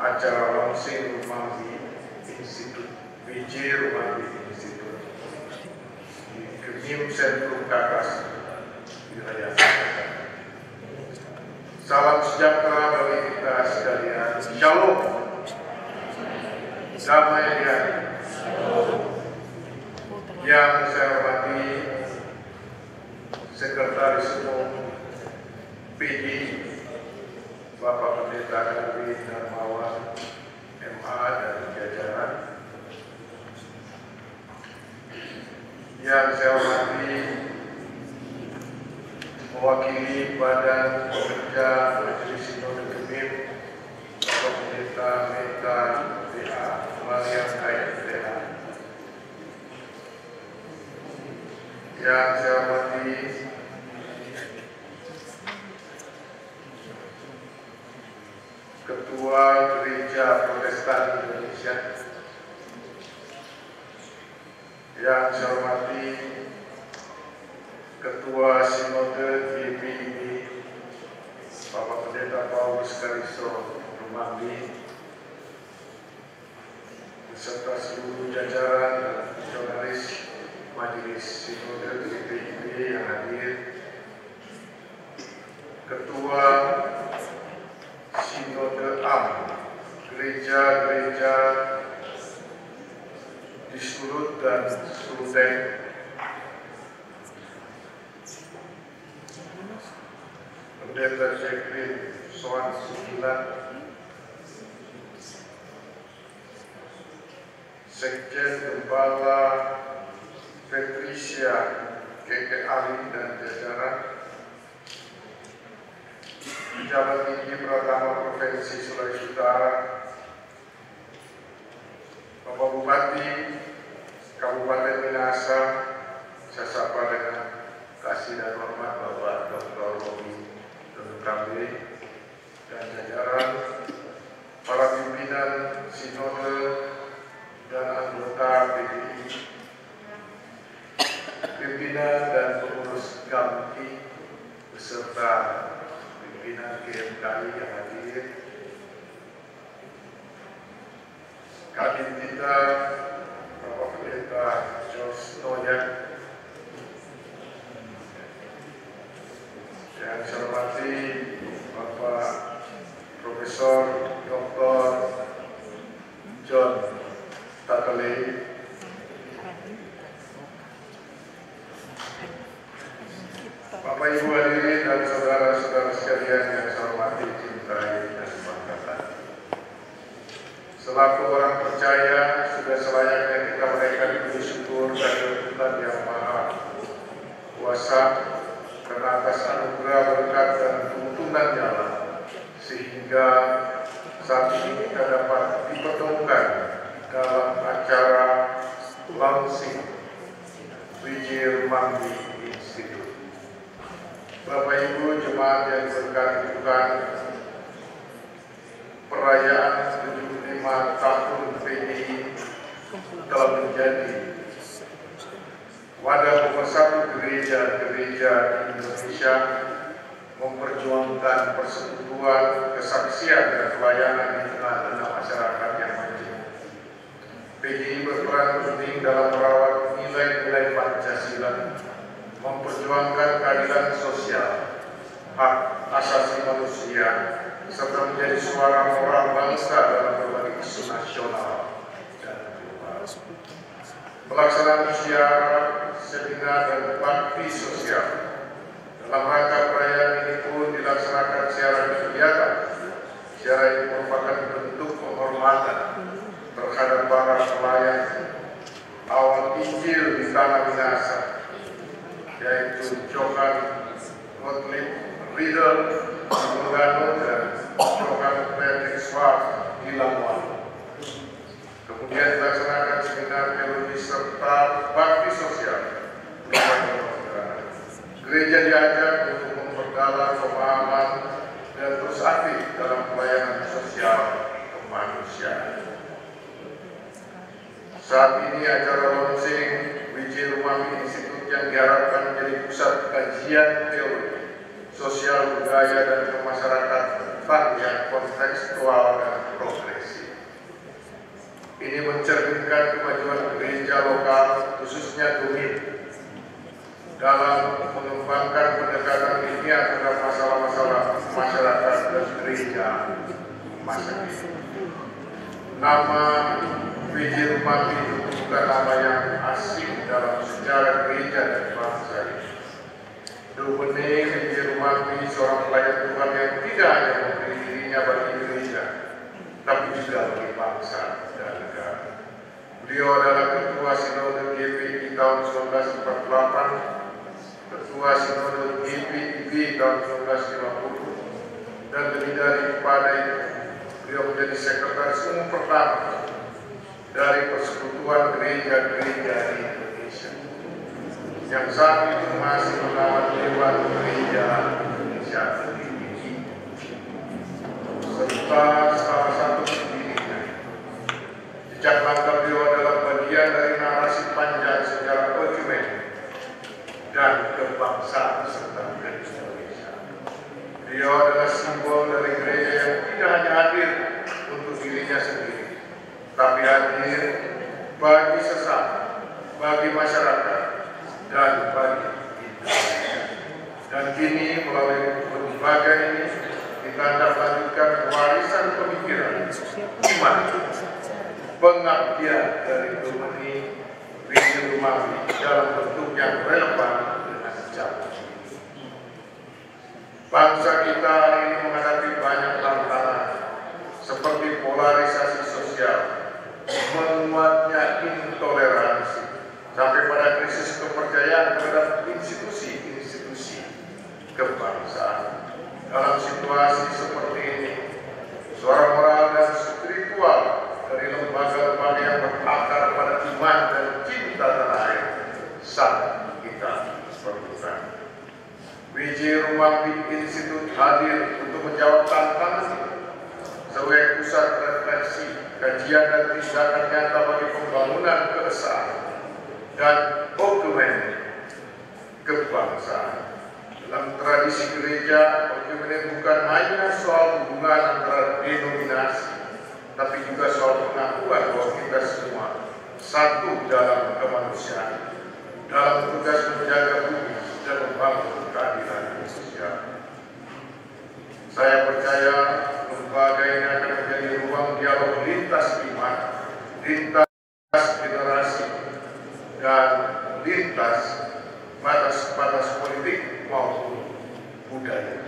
acara launching Rumah Institut BJ Rumah Institut di Kenyim Sentrum Kakas wilayah Jakarta. Salam sejahtera bagi kita sekalian. Shalom. Damai di hati. Yang saya hormati Sekretaris Umum PGI Bapak Pendeta Darwin Darmawan MA dan jajaran, yang saya hormati mewakili Badan Pekerja Majelis Sinode Gemim Bapak Pendeta Meta DA Maria KFDA, yang saya hormati Ketua Gereja Protestan Indonesia, yang saya hormati Ketua Sinode GPIB Bapak Pendeta Paulus Kariso Rumandi, beserta seluruh jajaran dan jurnalis Majelis Sinode GPIB yang hadir, Ketua Sinode AM gereja-gereja di Sulut dan Sulteng, Pendeta Jacqueline Soan Sugilan, Sekjen Gembala Patricia Keke Ali dan jajaran, Pejabat Tinggi Pratama Provinsi Sulawesi Utara, Bapak Bupati Kabupaten Minahasa, saya sapa dengan kasih dan hormat Bapak Dr. Robi Donukambe dan jajaran, para pimpinan Sinode dan anggota PGI, pimpinan GMKI yang hadir, Kadin kita, Bapak Pendeta Jos Noyak, yang saya hormati Bapak Profesor Dr. John Tatalay, Bapak Ibu hadirin dan saudara-saudara sekalian yang saya hormati, cintai dan banggakan. Selaku orang percaya, sudah selayaknya kita menaikkan puji syukur dari Tuhan Yang Maha Kuasa karena atas anugerah berkat dan tuntunan-Nya sehingga saat ini kita dapat dipertemukan dalam acara launching Wijir Mambi Institute. Bapak Ibu jemaat yang diberkati Tuhan, perayaan 75 tahun PGI telah menjadi wadah pemersatu gereja-gereja di Indonesia, memperjuangkan persekutuan, kesaksian, dan pelayanan di tengah-tengah masyarakat yang maju. PGI berperan penting dalam merawat nilai-nilai Pancasila, memperjuangkan keadilan sosial, hak asasi manusia, serta menjadi suara moral bangsa dalam berbagai isu nasional dan global. Pelaksanaan syiar, seminar, dan bakti sosial dalam rangka perayaan ini pun dilaksanakan secara kegiatan. Secara ini merupakan bentuk penghormatan terhadap para pelayan awal Injil di tanah Minahasa, yaitu Johan Gottlieb Riedel di Lugano dan Johan Frederick Schwartz di Lamongan. Kemudian dilaksanakan seminar teologi serta bakti sosial. Gereja diajak untuk memperdalam pemahaman dan terus aktif dalam pelayanan sosial kemanusiaan. Saat ini acara launching Wijir Mambi Institute yang diharapkan menjadi pusat kajian teologi, sosial budaya, dan kemasyarakatan yang kontekstual dan progresif. Ini mencerminkan kemajuan gereja lokal, khususnya GUMIN, dalam mengembangkan pendekatan ilmiah terhadap masalah-masalah masyarakat dan gereja masa kini. Nama Wijir Mambi itu bukan nama yang asing dalam sejarah gereja dan bangsa ini. Dubene Wijir Mambi seorang pelayan Tuhan yang tidak hanya memberi dirinya bagi gereja, tapi juga bagi bangsa dan negara. Beliau adalah Ketua Sinode GPI tahun 1948, Ketua Sinode GPIB tahun 1950, dan lebih daripada itu, beliau menjadi Sekretaris Umum pertama dari Persekutuan Gereja-Gereja di Indonesia, yang saat itu masih menawan Dewan Gereja Indonesia GPI, serta salah satu pendirinya. Jejak langkah beliau adalah bagian dari narasi panjang sejarah ekumenik dan kebangsaan serta Indonesia. Beliau adalah simbol dari gereja yang tidak hanya hadir untuk dirinya sendiri, tapi hadir bagi sesama, bagi masyarakat, dan bagi Indonesia. Dan kini melalui lembaga ini ditindaklanjutkan warisan pemikiran, iman, pengabdian dari Dubeni Wijir Mambi dalam bentuk yang relevan dengan zaman. Bangsa kita hari ini menghadapi banyak tantangan seperti polarisasi sosial, menguatnya intoleransi, sampai pada krisis kepercayaan terhadap institusi-institusi kebangsaan. Dalam situasi seperti ini, suara moral dan spiritual dari lembaga-lembaga yang berakar pada iman dan cinta tanah air sangat kita perlukan. Wijir Mambi Institute hadir untuk menjawab tantangan sebagai pusat refleksi, kajian, dan tindakan nyata bagi pembangunan keesaan dan dokumen kebangsaan Dalam tradisi gereja, Ekumenik bukan hanya soal hubungan antara denominasi, tapi juga soal pengakuan bahwa kita semua satu dalam kemanusiaan, dalam tugas menjaga bumi dan membangun keadilan sosial. Saya percaya lembaga ini akan menjadi ruang dialog lintas iman, lintas generasi, dan lintas batas-batas politik maupun budaya.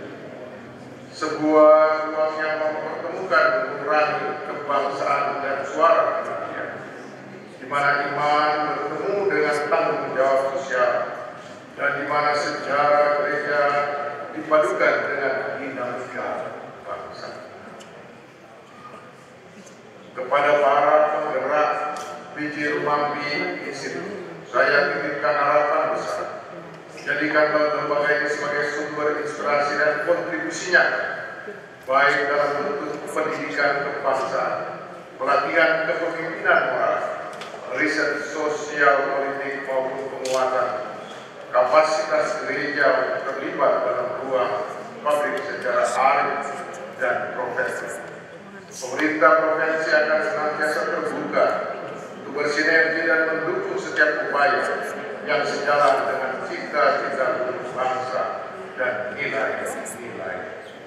Sebuah ruang yang mempertemukan mengurangi kebangsaan dan suara rakyat, di mana iman bertemu dengan tanggung jawab sosial, dan di mana sejarah gereja dipadukan dengan dinamika bangsa. Kepada para penggerak PJ Rumambi Institute, saya titipkan harapan besar. Jadikanlah lembaga ini sebagai sumber inspirasi dan kontribusinya, baik dalam bentuk pendidikan kebangsaan, pelatihan kepemimpinan moral, riset sosial politik maupun penguatan kapasitas gereja untuk terlibat dalam ruang publik secara arif dan profesional. Pemerintah provinsi akan senantiasa terbuka untuk bersinergi dan mendukung setiap upaya yang sejalan dengan cita-cita bangsa dan nilai-nilai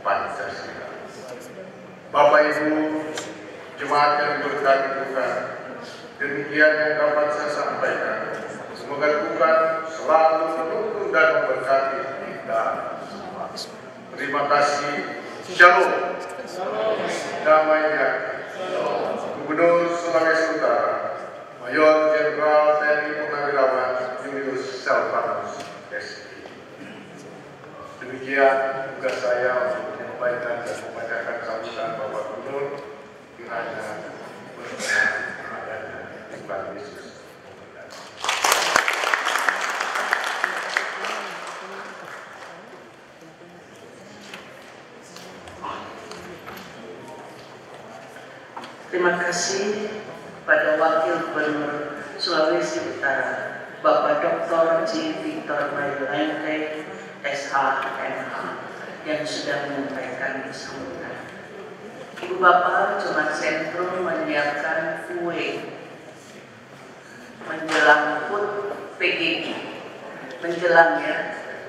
Pancasila. Bapak Ibu, jemaat yang diberkati Tuhan, demikian yang dapat saya sampaikan. Semoga Tuhan selalu menuntun dan memberkati kita. Terima kasih. Shalom. Damainya. Gubernur Sulawesi Utara, Mayor Jenderal TNI Purnawirawan Julius Selvanus SP. Demikian tugas saya untuk menyampaikan dan membacakan sambutan Bapak Gubernur. Kiranya berkenan adanya Tuhan Yesus. Terima kasih kepada Wakil Gubernur Sulawesi Utara, Bapak Dr. J. Victor Mailengke, SH.MH, yang sudah menyampaikan sambutan. Ibu Bapak, Jemaat Sentrum menyiapkan kue menjelang HUT PGG, menjelang ya,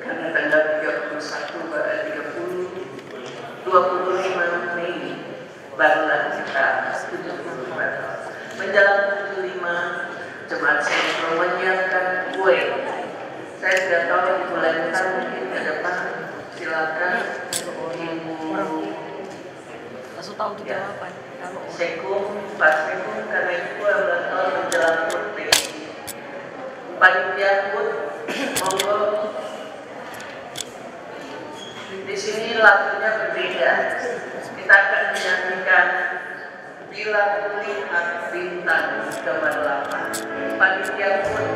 karena tanggal 31 25 Mei barulah kita 75 menjelang 75 Jemaat Sentrum menyiapkan kue. Saya sudah tahu di bulan mungkin ke depan, silakan Ibu langsung tahu tuh jawaban. Sekum, Pak Sekum, karena itu ulang tahun menjelang HUT PGG. Panitia HUT, monggo. Di sini lagunya berbeda. Kita akan menyanyikan Bila Kulihat Bintang Gemerlapan. Panitia HUT.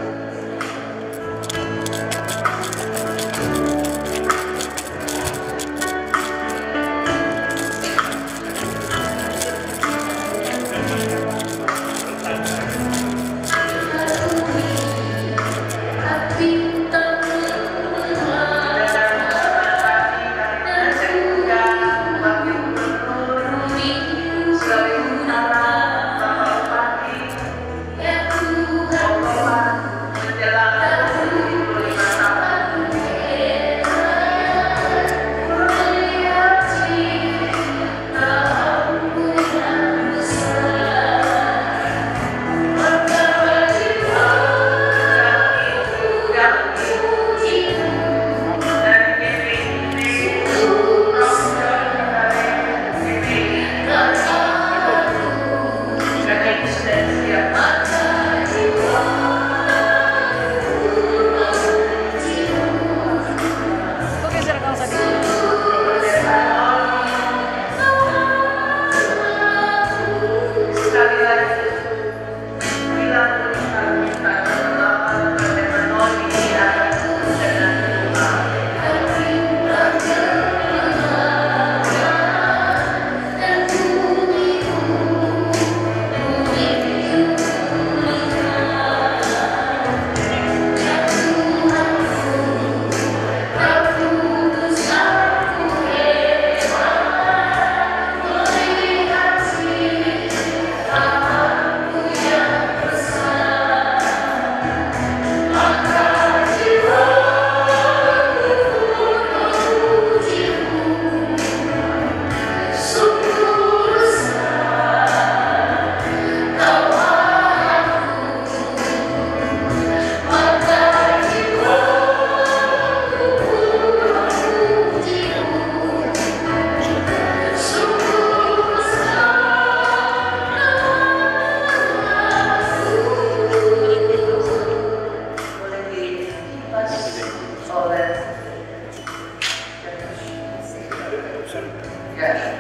Ya,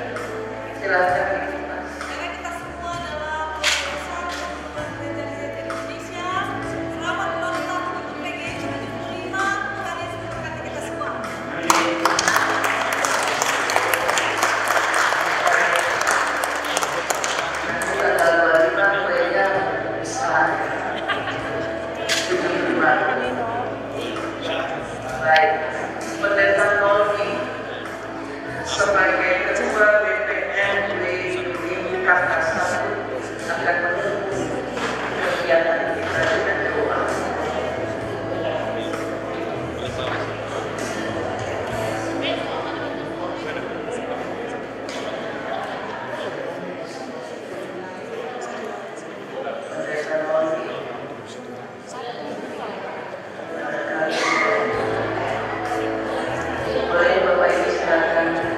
silakan. Karena kita semua dalam keputusan Gereja Indonesia, selamat ulang tahun untuk PGI 75, Tuhan Yesus memberkati kita semua. Baik, Pendeta Nolki sebagai Ketua BPM di Kakak 1 akan mendukung kegiatan kita dengan doa. Pendeta Nolki. Boleh Bapak Ibu silakan duduk.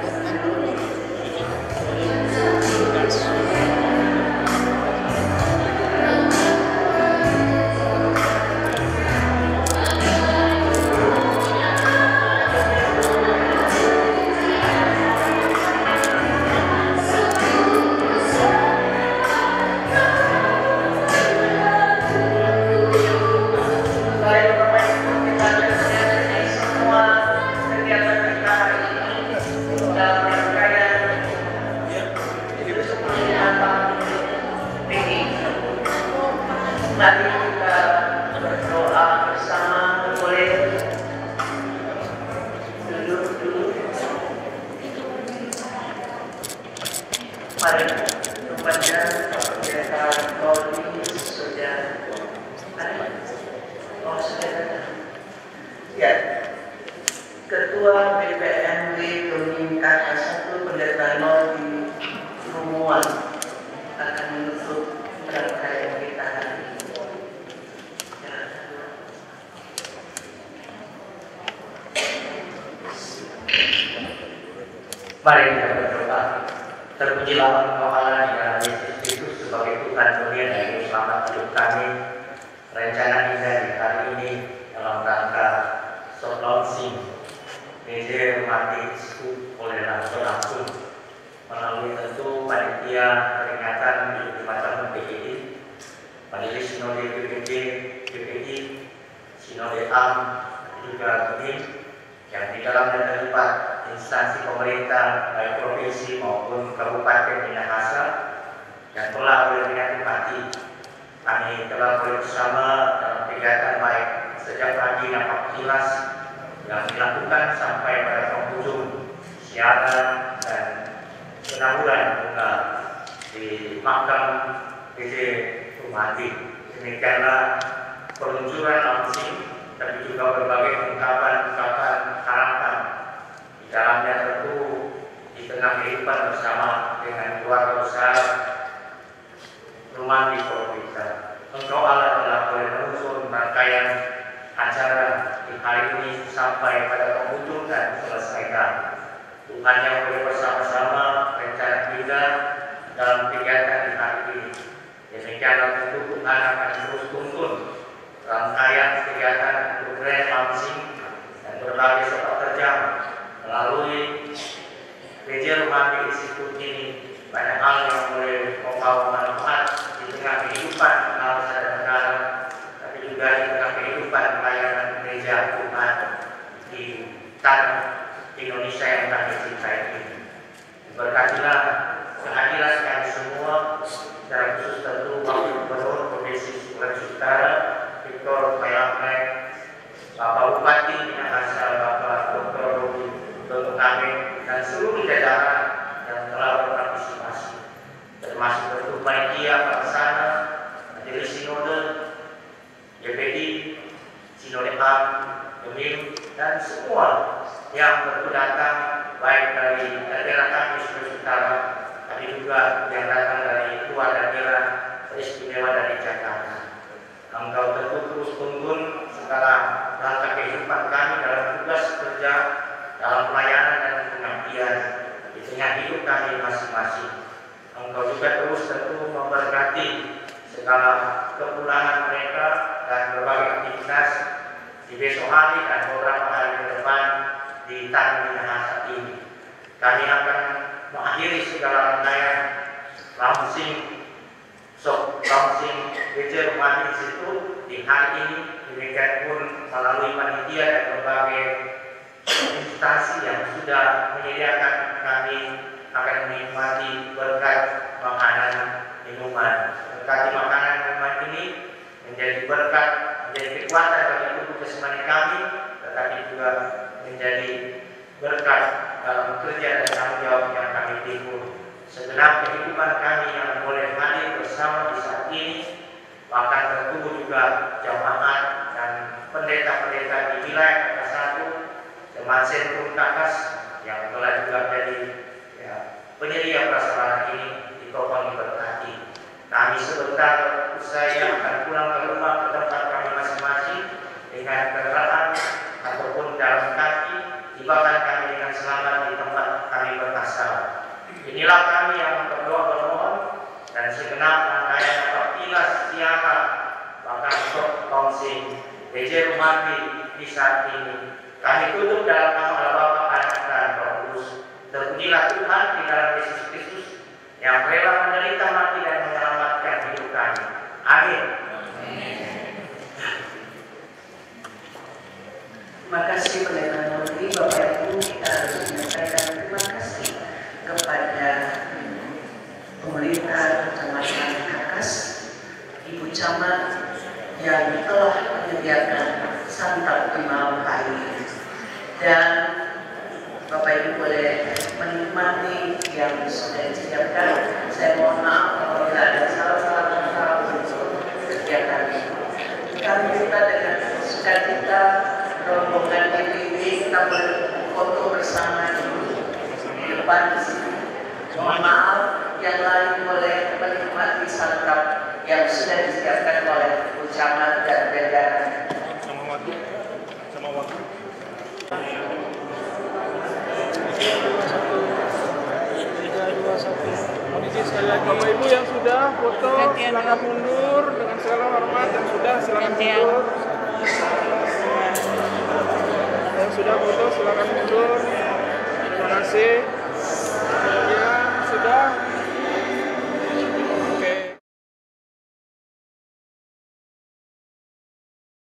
Baik Bapak Ibu, kita akan menyelesaikan semua kegiatan kita hari ini dalam rangkaian itu seperti apa ini. Mari kita berdoa bersama. Boleh duduk dulu. Mari kepada Pendeta Nolki sudah ada. Oh, sudah datang. Ya, Ketua BPMW Domin Kakak 1 Pendeta Nolki Rumuan akan menutup rangkaian kita hari ini. Ya. Mari kita berdoa. Terpujilah Engkau Allah di dalam Yesus Kristus sebagai Tuhan dunia dan Juru Selamat hidup kami. Rencana indah di hari ini dalam rangka soft launching PJ Mati Isku oleh langsung melalui tentu panitia peringatan 75 tahun PGI, Majelis Sinode PPI, Sinode AM, juga BIM yang di dalamnya terlibat instansi pemerintah baik provinsi maupun kabupaten Minahasa yang telah menikmati. Kami telah bersama dalam kegiatan baik sejak pagi nampak jelas yang dilakukan sampai pada penghujung siaran dan penaburan bunga di makam PJ Rumati. Demikianlah peluncuran launching, tapi juga berbagai ungkapan-ungkapan harapan di dalamnya tentu di tengah kehidupan bersama dengan keluarga besar Rumah di Provinsi. Engkau Allah telah boleh menyusun rangkaian acara di hari ini sampai pada penghujung dan selesaikan. Tuhan yang boleh bersama-sama rencana kita dalam kegiatan di hari ini. Demikianlah tentu Tuhan akan terus tuntun rangkaian kegiatan untuk grand launching dan berbagai sepak terjang melalui PJ Rumah Institut ini. Banyak hal yang boleh membawa manfaat di tengah kehidupan bangsa dan negara, tapi juga di tengah kehidupan pelayanan gereja Tuhan di tanah Indonesia yang kami cintai ini. Berkatilah kehadiran kami semua, secara khusus tentu Wakil Gubernur Provinsi Sulawesi Utara, Victor Mayakme, Bapak Bupati Minahasa, Bapak Dr. Rudi Kami, dan seluruh jajaran yang telah berpartisipasi, termasuk tentu panitia pelaksana, Majelis Sinode, JPI, Sinode AM, Gemim, dan semua yang berdatang baik dari daerah kami Sulawesi Utara, tapi juga yang datang dari luar daerah istimewa dari Jakarta. Engkau tentu terus tuntun segala langkah kehidupan kami dalam tugas kerja, dalam pelayanan dan pengabdian di tengah hidup kami masing-masing. Engkau juga terus tentu memberkati segala kepulangan mereka dan berbagai aktivitas di besok hari dan beberapa hari ke depan di tanah Minahasa ini. kami akan mengakhiri segala rangkaian launching BC Rumah Institut di hari ini. Demikian pun melalui panitia dan berbagai instansi yang sudah menyediakan, kami akan menikmati berkat makanan minuman. Berkati makanan minuman ini menjadi berkat, menjadi kekuatan bagi tubuh jasmani kami, tetapi juga menjadi berkat dalam bekerja dan tanggung jawab yang kami timbul. Segenap kehidupan kami yang boleh hadir bersama di saat ini, bahkan tentu juga jamaat dan pendeta-pendeta di wilayah Kakas 1, Jemaat Sentrum Kakas yang telah juga jadi penyedia prasarana ini ditopang diberkati. Kami sebentar usai akan pulang ke rumah ke tempat kami masing-masing dengan kendaraan ataupun jalan kaki, tibakan kami dengan selamat di tempat kami berasal. Inilah kami yang berdoa bermohon dan segenap rangkaian apabila siapa bahkan untuk kongsi BC Rumah di saat ini kami tutup dalam nama Allah Bapa, Anak dan Roh Kudus. Terpujilah Tuhan di dalam Yesus Kristus yang rela menderita mati dan menyelamatkan hidup kami. Amin. Terima kasih Pendeta Nuri. Bapak Ibu, kita harus menyampaikan terima kasih kepada pemerintah Kecamatan Kakas, Ibu Camat yang telah menyediakan santap kenal hari ini. Dan Bapak Ibu boleh menikmati yang sudah disediakan. Saya mohon maaf apabila ada salah-salah kata untuk kegiatan ini. Kami minta dengan sukacita rombongan DPW kita berfoto bersama di depan di sini. Mohon maaf, yang lain boleh menikmati santap yang sudah disediakan oleh Ibu Camat dan jajaran. Sama waktu. Sekali lagi Bapak Ibu yang sudah foto silakan mundur dengan segala hormat, yang sudah silakan mundur. Yang sudah foto silakan mundur. Terima kasih.